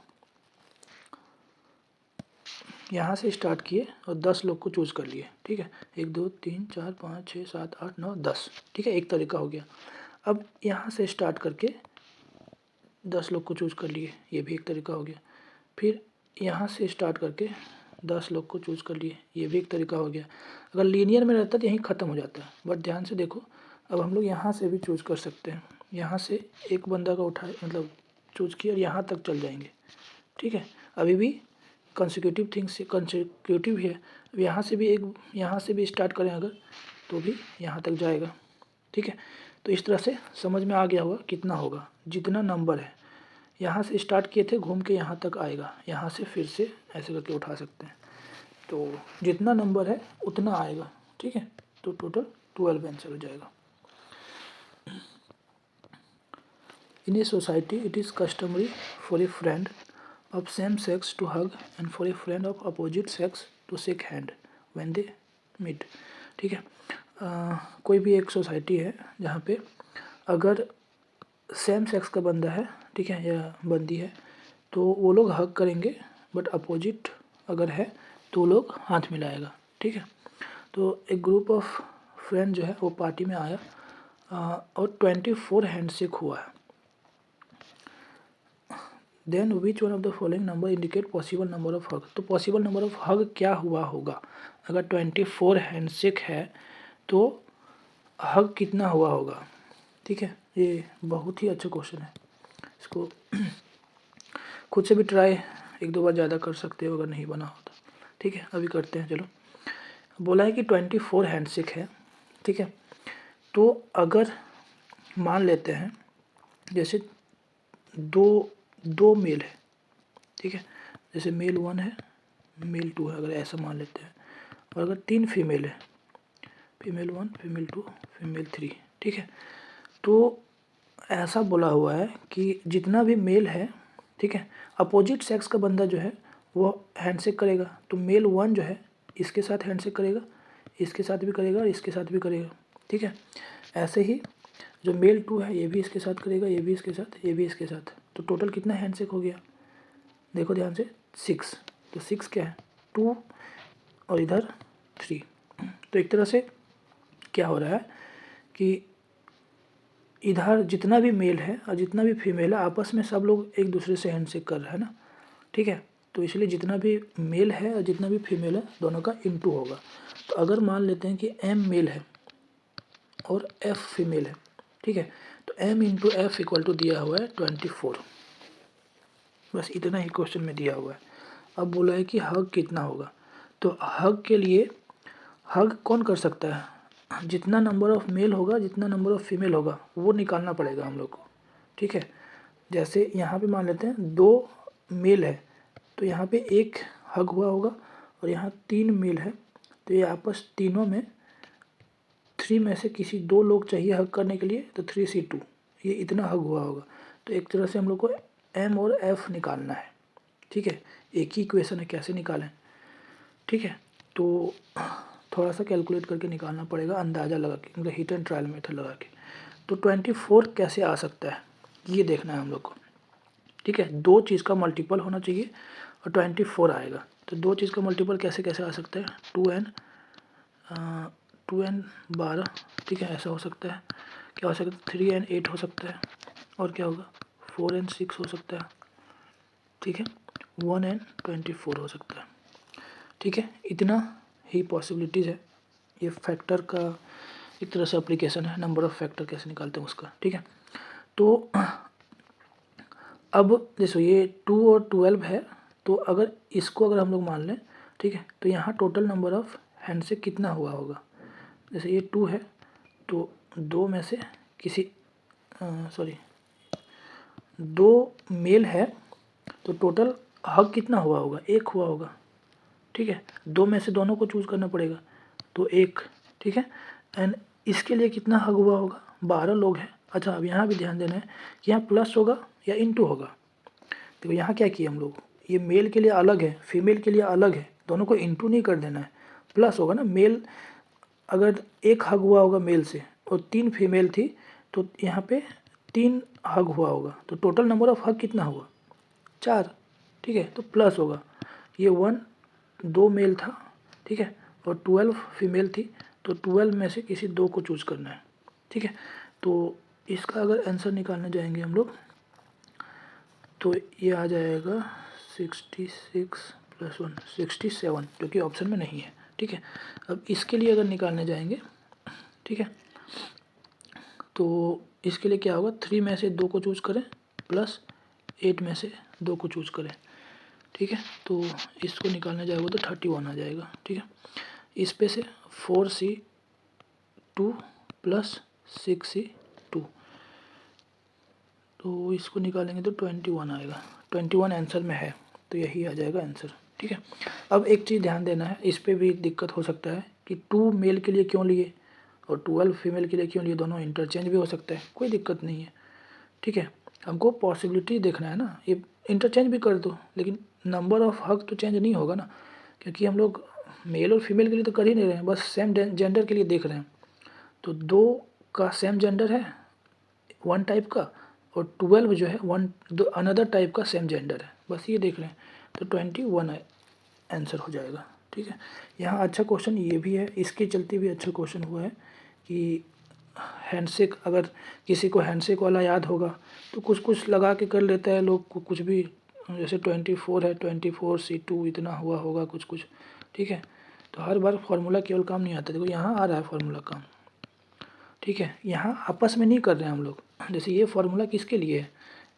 यहाँ से स्टार्ट किए और 10 लोग को चूज़ कर लिए, ठीक है, 1 2 3 4 5 6 7 8 9 10, ठीक है, एक तरीका हो गया। अब यहाँ से स्टार्ट करके 10 लोग को चूज़ कर लिए, ये भी एक तरीका हो गया। फिर यहाँ से स्टार्ट करके 10 लोग को चूज़ कर लिए, ये भी एक तरीका हो गया। अगर लीनियर में रहता तो यहीं ख़त्म हो जाता है, बट ध्यान से देखो, अब हम लोग यहाँ से भी चूज़ कर सकते हैं, यहाँ से एक बंदा का उठाए मतलब चूज़ किया और यहाँ तक चल जाएंगे, ठीक है। अभी भी कंसेक्यूटिव थिंग्स से कंसेक्यूटिव है, अब यहाँ से भी एक, यहाँ से भी स्टार्ट करें अगर तो भी यहाँ तक जाएगा, ठीक है। तो इस तरह से समझ में आ गया होगा कितना होगा, जितना नंबर है यहाँ से स्टार्ट किए थे घूम के यहाँ तक आएगा, यहाँ से फिर से ऐसे करके उठा सकते हैं, तो जितना नंबर है उतना आएगा, ठीक है। तो टोटल 12 आंसर हो जाएगा। In a society it is customary for a friend of same sex to hug and for a friend of opposite sex to shake hand when they meet, ठीक है। कोई भी एक सोसाइटी है जहाँ पे अगर सेम सेक्स का बंदा है, ठीक है, या बंदी है, तो वो लोग हग करेंगे, बट अपोजिट अगर है तो लोग हाथ मिलाएगा, ठीक है। तो एक ग्रुप ऑफ फ्रेंड जो है वो पार्टी में आया और 24 हैंड शेक हुआ है। Then which one of the following number indicate possible number of hug. तो पॉसिबल नंबर ऑफ हग क्या हुआ होगा? अगर 24 हैंडशेक है तो हग कितना हुआ होगा? ठीक है, ये बहुत ही अच्छा क्वेश्चन है। इसको खुद से भी ट्राई एक दो बार ज़्यादा कर सकते हो अगर नहीं बना हो तो। ठीक है, अभी करते हैं। चलो, बोला है कि 24 हैंडशेक है। ठीक है, तो अगर मान लेते हैं जैसे दो मेल है, ठीक है, जैसे मेल 1 है, मेल 2 है, अगर ऐसा मान लेते हैं, और अगर 3 फीमेल है, फीमेल 1, फीमेल 2, फीमेल 3, ठीक है, तो ऐसा बोला हुआ है कि जितना भी मेल है, ठीक है, अपोजिट सेक्स का बंदा जो है वो हैंडशेक करेगा। तो मेल 1 जो है इसके साथ हैंडशेक करेगा, इसके साथ भी करेगा और इसके साथ भी करेगा। ठीक है, ऐसे ही जो मेल 2 है ये भी इसके साथ करेगा, ये भी इसके साथ, ये भी इसके साथ। तो टोटल कितना हैंडशेक हो गया? देखो ध्यान से, 6। तो 6 क्या है? 2 और इधर 3। तो एक तरह से क्या हो रहा है कि इधर जितना भी मेल है और जितना भी फीमेल है आपस में सब लोग एक दूसरे से हैंडशेक कर रहे हैं ना। ठीक है, तो इसलिए जितना भी मेल है और जितना भी फीमेल है दोनों का इनटू होगा। तो अगर मान लेते हैं कि m मेल है और f फीमेल है, ठीक है, तो m into F equal to दिया हुआ है 24। बस इतना ही क्वेश्चन में दिया हुआ है। अब बोला है कि हग कितना होगा। तो हग के लिए हग कौन कर सकता है? जितना नंबर ऑफ मेल होगा, जितना नंबर ऑफ फीमेल होगा, वो निकालना पड़ेगा हम लोग को। ठीक है, जैसे यहाँ पे मान लेते हैं 2 मेल है तो यहाँ पे 1 हग हुआ होगा, और यहाँ 3 मेल है तो ये आपस तीनों में 3 में से किसी 2 लोग चाहिए हग करने के लिए, तो 3C2 ये इतना हग हुआ होगा। तो एक तरह से हम लोग को m और f निकालना है। ठीक है, एक ही इक्वेशन है, कैसे निकालें? ठीक है, तो थोड़ा सा कैलकुलेट करके निकालना पड़ेगा, अंदाज़ा लगा के, मतलब हिट एंड ट्रायल मेथड लगा के। तो 24 कैसे आ सकता है ये देखना है हम लोग को। ठीक है, 2 चीज़ का मल्टीपल होना चाहिए और 24 आएगा। तो 2 चीज़ का मल्टीपल कैसे कैसे आ सकता है? 2n 12, ठीक है, ऐसा हो सकता है। क्या हो सकता है? 3n 8 हो सकता है, और क्या होगा? 4n 6 हो सकता है। ठीक है, 1n 24 हो सकता है। ठीक है, इतना ही पॉसिबिलिटीज़ है। ये फैक्टर का एक तरह से एप्लीकेशन है, नंबर ऑफ़ फैक्टर कैसे निकालते हैं उसका। ठीक है, तो अब जैसे ये 2 और 12 है, तो अगर इसको अगर हम लोग मान लें, ठीक है, तो यहाँ टोटल नंबर ऑफ़ हैंडशेक कितना हुआ होगा? जैसे ये 2 है तो 2 में से किसी 2 मेल है तो टोटल हग कितना हुआ होगा? 1 हुआ होगा। ठीक है, 2 में से दोनों को चूज़ करना पड़ेगा, तो 1। ठीक है, एंड इसके लिए कितना हग हुआ होगा? 12 लोग हैं। अच्छा, अब यहाँ भी ध्यान देना है कि यहाँ प्लस होगा या इनटू होगा। तो यहाँ क्या किए हम लोग, ये मेल के लिए अलग है, फीमेल के लिए अलग है, दोनों को इनटू नहीं कर देना है, प्लस होगा ना। मेल अगर 1 हग हुआ होगा मेल से और 3 फीमेल थी तो यहाँ पे 3 हग हुआ होगा, तो टोटल नंबर ऑफ हग कितना हुआ? 4। ठीक है, तो प्लस होगा ये 1, 2 मेल था, ठीक है, और 12 फीमेल थी, तो 12 में से किसी 2 को चूज़ करना है। ठीक है, तो इसका अगर आंसर निकालने जाएंगे हम लोग तो ये आ जाएगा 66 + 1 67, जो कि ऑप्शन में नहीं है। ठीक है, अब इसके लिए अगर निकालने जाएंगे, ठीक है, तो इसके लिए क्या होगा? 3 में से 2 को चूज़ करें प्लस 8 में से 2 को चूज़ करें। ठीक है, तो इसको निकालने जाएगा तो 31 आ जाएगा। ठीक है, इस पे से 4C2 + 6C2, तो इसको निकालेंगे तो 21 आएगा। 21 आंसर में है, तो यही आ जाएगा आंसर। ठीक है, अब एक चीज़ ध्यान देना है, इस पे भी दिक्कत हो सकता है कि 2 मेल के लिए क्यों लिए और 12 फीमेल के लिए क्यों लिए, दोनों इंटरचेंज भी हो सकता है, कोई दिक्कत नहीं है। ठीक है, हमको पॉसिबिलिटी देखना है ना, ये इंटरचेंज भी कर दो लेकिन नंबर ऑफ हक तो चेंज नहीं होगा ना, क्योंकि हम लोग मेल और फीमेल के लिए तो कर ही नहीं रहे हैं, बस सेम जेंडर के लिए देख रहे हैं। तो 2 का सेम जेंडर है, 1 टाइप का, और 12 जो है अनदर टाइप का सेम जेंडर है, बस ये देख रहे हैं। तो 21 आंसर हो जाएगा। ठीक है, यहाँ अच्छा क्वेश्चन ये भी है, इसके चलते भी अच्छा क्वेश्चन हुआ है कि हैंडशेक, अगर किसी को हैंडशेक वाला याद होगा तो कुछ कुछ लगा के कर लेता है लोग, कुछ भी, जैसे 24 है, 24C2 इतना हुआ होगा कुछ कुछ, ठीक है। तो हर बार फार्मूला केवल काम नहीं आता, देखो यहाँ आ रहा है फार्मूला काम, ठीक है। यहाँ आपस में नहीं कर रहे हैं हम लोग, जैसे ये फार्मूला किसके लिए है,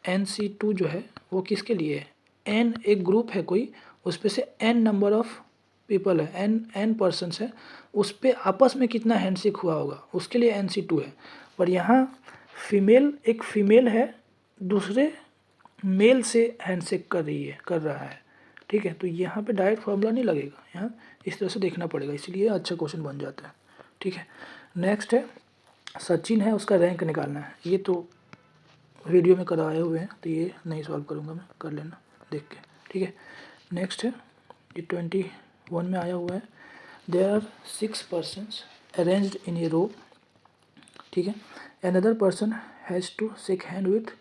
NC2 जो है वो किसके लिए है, n एक ग्रुप है कोई, उस पे से n नंबर ऑफ पीपल है, n पर्सनस है, उस पे आपस में कितना हैंडशेक हुआ होगा उसके लिए NC2 है। पर यहाँ फीमेल, एक फीमेल है दूसरे मेल से हैंडशेक कर रहा है, ठीक है। तो यहाँ पे डायरेक्ट फार्मूला नहीं लगेगा, यहाँ इस तरह से देखना पड़ेगा, इसलिए अच्छा क्वेश्चन बन जाता है, ठीक है। नेक्स्ट है सचिन है, उसका रैंक निकालना है। ये तो वीडियो में कराए हुए हैं तो ये नहीं सॉल्व करूँगा मैं, कर लेना देख के, ठीक है। नेक्स्ट है ये 21 में आया हुआ है, there are 6 persons arranged in a row, ठीक है। Another person has to shake hand with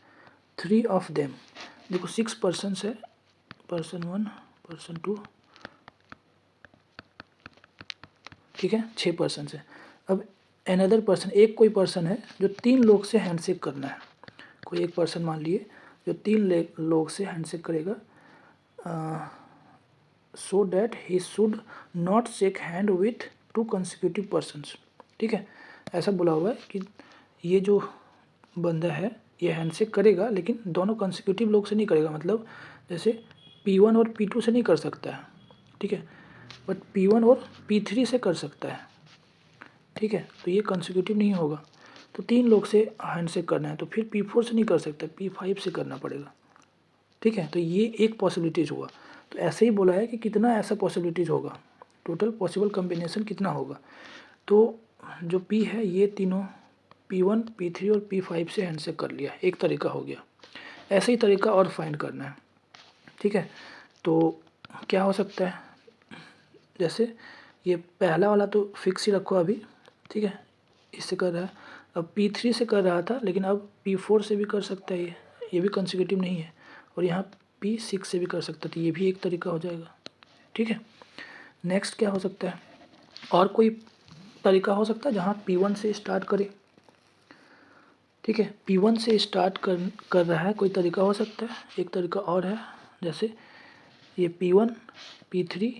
3 of them. देखो 6 पर्सन्स है, पर्सन 1, पर्सन 2, ठीक है, 6 पर्सन है। अब अनदर पर्सन, एक कोई पर्सन है जो 3 लोग से हैंडशेक करना है, कोई एक पर्सन मान लिए जो 3 लोग से हैंडशेक करेगा, so that he should not shake hand with 2 consecutive persons, ठीक है। ऐसा बोला हुआ है कि ये जो बंदा है ये हैंडशेक करेगा लेकिन दोनों कंसेक्यूटिव लोग से नहीं करेगा, मतलब जैसे P1 और P2 से नहीं कर सकता है, ठीक है, बट P1 और P3 से कर सकता है, ठीक है। तो ये कंसेक्यूटिव नहीं होगा, तो 3 लोग से हैंडशेक करना है तो फिर P4 से नहीं कर सकता, P5 से करना पड़ेगा, ठीक है। तो ये एक पॉसिबिलिटीज़ हुआ। तो ऐसे ही बोला है कि कितना ऐसा पॉसिबिलिटीज़ होगा, टोटल पॉसिबल कम्बिनेशन कितना होगा। तो जो P है ये तीनों P1, P3 और P5 से हैंडशेक कर लिया, एक तरीका हो गया। ऐसे ही तरीका और फाइंड करना है, ठीक है। तो क्या हो सकता है, जैसे ये पहला वाला तो फिक्स ही रखो अभी, ठीक है, इससे कर रहा है। अब P3 से कर रहा था लेकिन अब P4 से भी कर सकता है, ये भी कंसेक्यूटिव नहीं है, और यहाँ P6 से भी कर सकता है, तो ये भी एक तरीका हो जाएगा, ठीक है। नेक्स्ट क्या हो सकता है, और कोई तरीका हो सकता है जहाँ P1 से स्टार्ट करे, ठीक है, P1 से स्टार्ट कर रहा है, कोई तरीका हो सकता है। एक तरीका और है, जैसे ये P1, P3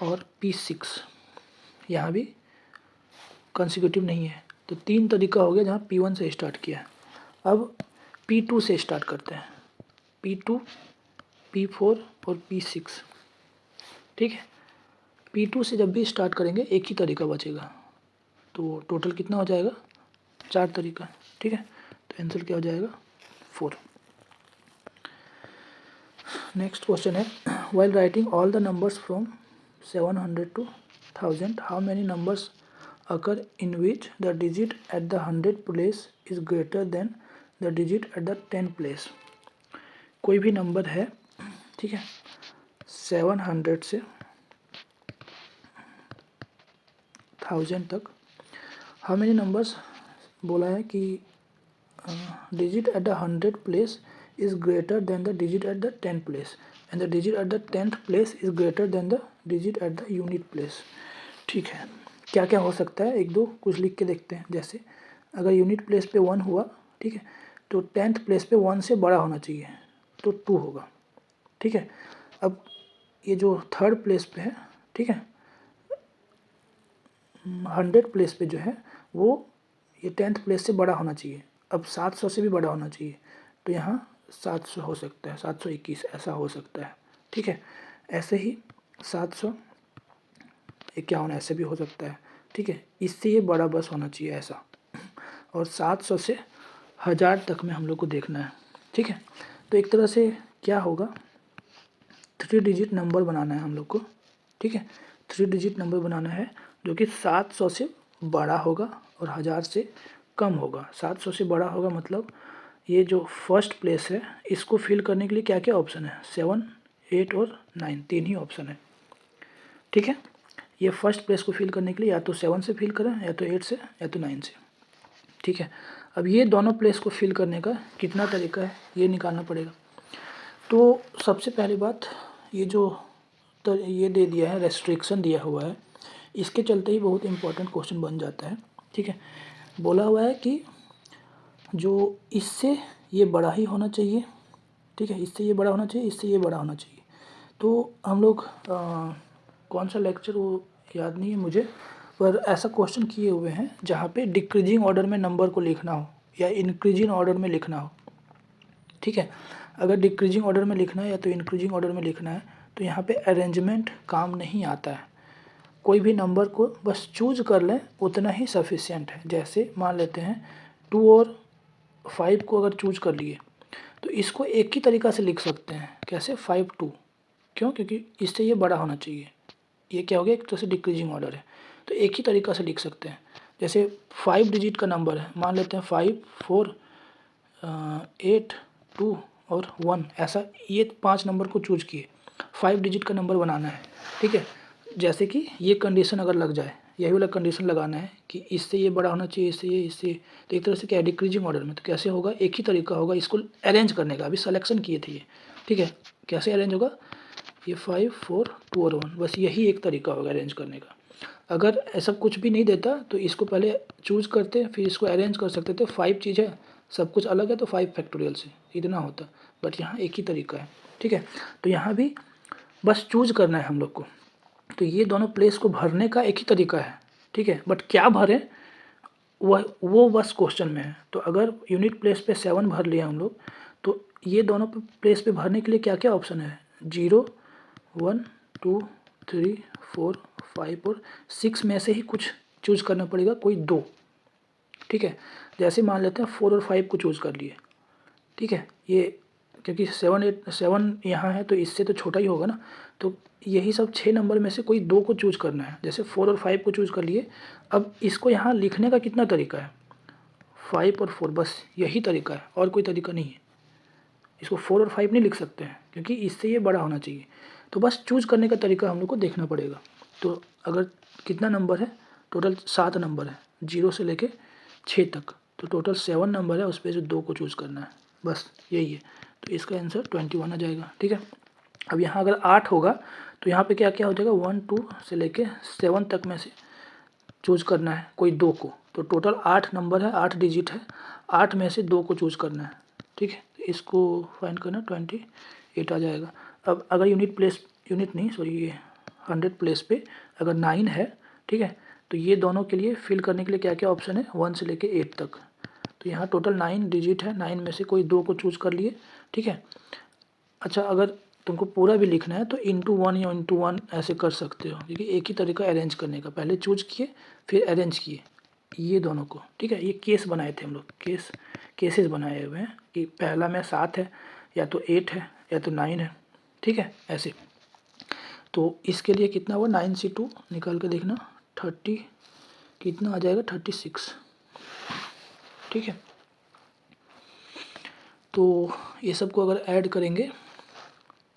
और P6, यहाँ भी कंसेक्यूटिव नहीं है, तो 3 तरीका हो गया जहाँ P1 से स्टार्ट किया है। अब P2 से स्टार्ट करते हैं, P2, P4 और P6, ठीक है। P2 से जब भी स्टार्ट करेंगे एक ही तरीका बचेगा, तो टोटल कितना हो जाएगा, 4 तरीका, ठीक है। तो आंसर क्या हो जाएगा, 4। नेक्स्ट क्वेश्चन है, while writing all the numbers from 700 to 1000 how many numbers occur in which the digit at the 100 place is greater than the digit at the 10 place। कोई भी नंबर है, ठीक है, 700 से 1000 तक, हाउ मेनी नंबर्स बोला है कि digit at the 100 place is greater than the digit at the 10 place and the digit at the 10th place is greater than the digit at the unit place, ठीक है। क्या क्या हो सकता है, एक दो कुछ लिख के देखते हैं। जैसे अगर यूनिट प्लेस पे 1 हुआ, ठीक है, तो 10th प्लेस पे 1 से बड़ा होना चाहिए, तो 2 होगा, ठीक है। अब ये जो 3rd प्लेस पे है, ठीक है, 100 प्लेस पे जो है वो ये 10th प्लेस से बड़ा होना चाहिए। अब 700 से भी बड़ा होना चाहिए, तो यहाँ 700 हो सकता है, 721 ऐसा हो सकता है, ठीक है। ऐसे ही 751 ऐसे भी हो सकता है, ठीक है। इससे ये बड़ा बस होना चाहिए ऐसा, और 700 से 1000 तक में हम लोग को देखना है, ठीक है। तो एक तरह से क्या होगा, 3 डिजिट नंबर बनाना है हम लोग को, ठीक है। 3 डिजिट नंबर बनाना है जो कि 700 से बड़ा होगा और 1000 से कम होगा। 700 से बड़ा होगा मतलब ये जो फर्स्ट प्लेस है इसको फिल करने के लिए क्या क्या ऑप्शन है, 7, 8 और 9, 3 ही ऑप्शन है, ठीक है। ये फर्स्ट प्लेस को फिल करने के लिए या तो 7 से फिल करें, या तो 8 से, या तो 9 से, ठीक है। अब ये दोनों प्लेस को फिल करने का कितना तरीका है ये निकालना पड़ेगा। तो सबसे पहली बात, ये जो ये दे दिया है, रेस्ट्रिक्शन दिया हुआ है, इसके चलते ही बहुत इंपॉर्टेंट क्वेश्चन बन जाता है, ठीक है। बोला हुआ है कि जो इससे ये बड़ा ही होना चाहिए, ठीक है, इससे ये बड़ा होना चाहिए, इससे ये बड़ा होना चाहिए। तो हम लोग कौन सा लेक्चर वो याद नहीं है मुझे, पर ऐसा क्वेश्चन किए हुए हैं जहाँ पे डिक्रीजिंग ऑर्डर में नंबर को लिखना हो या इंक्रीजिंग ऑर्डर में लिखना हो, ठीक है। अगर डिक्रीजिंग ऑर्डर में लिखना है या तो इंक्रीजिंग ऑर्डर में लिखना है तो यहाँ पे अरेंजमेंट काम नहीं आता है। कोई भी नंबर को बस चूज कर लें उतना ही सफिशिएंट है। जैसे मान लेते हैं 2 और 5 को अगर चूज कर लिए तो इसको एक ही तरीक़ा से लिख सकते हैं। कैसे? 5 2, क्यों? क्योंकि इससे ये बड़ा होना चाहिए। ये क्या हो गया? एक तरह से डिक्रीजिंग ऑर्डर है, तो एक ही तरीक़ा से लिख सकते हैं। जैसे 5 डिजिट का नंबर है, मान लेते हैं 5 4 8 2 और 1, ऐसा ये 5 नंबर को चूज किए, 5 डिजिट का नंबर बनाना है, ठीक है। जैसे कि ये कंडीशन अगर लग जाए, यही वाला कंडीशन लगाना है कि इससे ये बड़ा होना चाहिए, इससे, तो एक तरह से क्या है, डिक्रीजिंग ऑर्डर में। तो कैसे होगा? एक ही तरीका होगा इसको अरेंज करने का। अभी सिलेक्शन किए थे ये, ठीक है, कैसे अरेंज होगा? ये 5 4 2 और 1, बस यही एक तरीका होगा अरेंज करने का। अगर ऐसा कुछ भी नहीं देता तो इसको पहले चूज करते, फिर इसको अरेंज कर सकते थे। 5 चीज़ है, सब कुछ अलग है, तो 5 फैक्टोरियल से इतना होता, बट यहाँ एक ही तरीका है, ठीक है। तो यहाँ भी बस चूज करना है हम लोग को। तो ये दोनों प्लेस को भरने का एक ही तरीका है, ठीक है, बट क्या भरें वो बस क्वेश्चन में है। तो अगर यूनिट प्लेस पे 7 भर लिया हम लोग, तो ये दोनों प्लेस पे भरने के लिए क्या क्या ऑप्शन है? 0 1 2 3 4 5 और 6 में से ही कुछ चूज करना पड़ेगा, कोई 2, ठीक है। जैसे मान लेते हैं 4 और 5 को चूज कर लिए, ठीक है। ये क्योंकि 7 यहाँ है तो इससे तो छोटा ही होगा ना, तो यही सब 6 नंबर में से कोई 2 को चूज करना है। जैसे 4 और 5 को चूज कर लिए, अब इसको यहाँ लिखने का कितना तरीका है? 5 और 4, बस यही तरीका है, और कोई तरीका नहीं है। इसको 4 और 5 नहीं लिख सकते हैं क्योंकि इससे ये बड़ा होना चाहिए। तो बस चूज करने का तरीका हम लोग को देखना पड़ेगा। तो अगर कितना नंबर है? टोटल 7 नंबर है, 0 से लेके 6 तक, तो टोटल 7 नंबर है, उस पर से 2 को चूज़ करना है, बस यही है। तो इसका आंसर 21 आ जाएगा, ठीक है। अब यहाँ अगर 8 होगा तो यहाँ पे क्या क्या हो जाएगा? 1 2 से लेके 7 तक में से चूज़ करना है कोई 2 को। तो टोटल 8 नंबर है, 8 डिजिट है, 8 में से 2 को चूज़ करना है, ठीक है। तो इसको फाइंड करना, 28 आ जाएगा। अब अगर यूनिट नहीं सॉरी ये 100 प्लेस पे अगर 9 है, ठीक है, तो ये दोनों के लिए फिल करने के लिए क्या क्या ऑप्शन है? 1 से लेके 8 तक। तो यहाँ टोटल 9 डिजिट है, 9 में से कोई 2 को चूज़ कर लिए, ठीक है। अच्छा, अगर तुमको पूरा भी लिखना है तो इंटू 1 या इंटू 1 ऐसे कर सकते हो, क्योंकि एक ही तरीका अरेंज करने का, पहले चूज किए फिर अरेंज किए ये दोनों को, ठीक है। ये केस बनाए थे हम लोग, केसेस बनाए हुए हैं कि पहला में 7 है या तो 8 है या तो 9 है, ठीक है, ऐसे। तो इसके लिए कितना हुआ? 9 से 2 निकाल के देखना, 30 कितना आ जाएगा? 36, ठीक है। तो ये सब को अगर ऐड करेंगे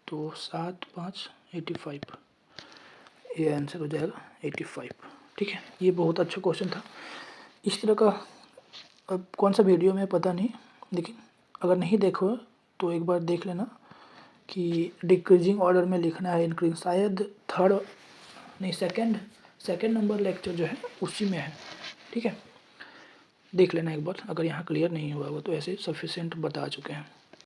तो 7 5 85, ये आंसर हो जाएगा 85, ठीक है। ये बहुत अच्छा क्वेश्चन था। इस तरह का अब कौन सा वीडियो में पता नहीं, लेकिन अगर नहीं देखो तो एक बार देख लेना कि डिक्रीजिंग ऑर्डर में लिखना है, इंक्रीज शायद सेकंड नंबर लेक्चर जो है उसी में है, ठीक है। देख लेना एक बार, अगर यहाँ क्लियर नहीं हुआ वो तो ऐसे सफिशिएंट बता चुके हैं।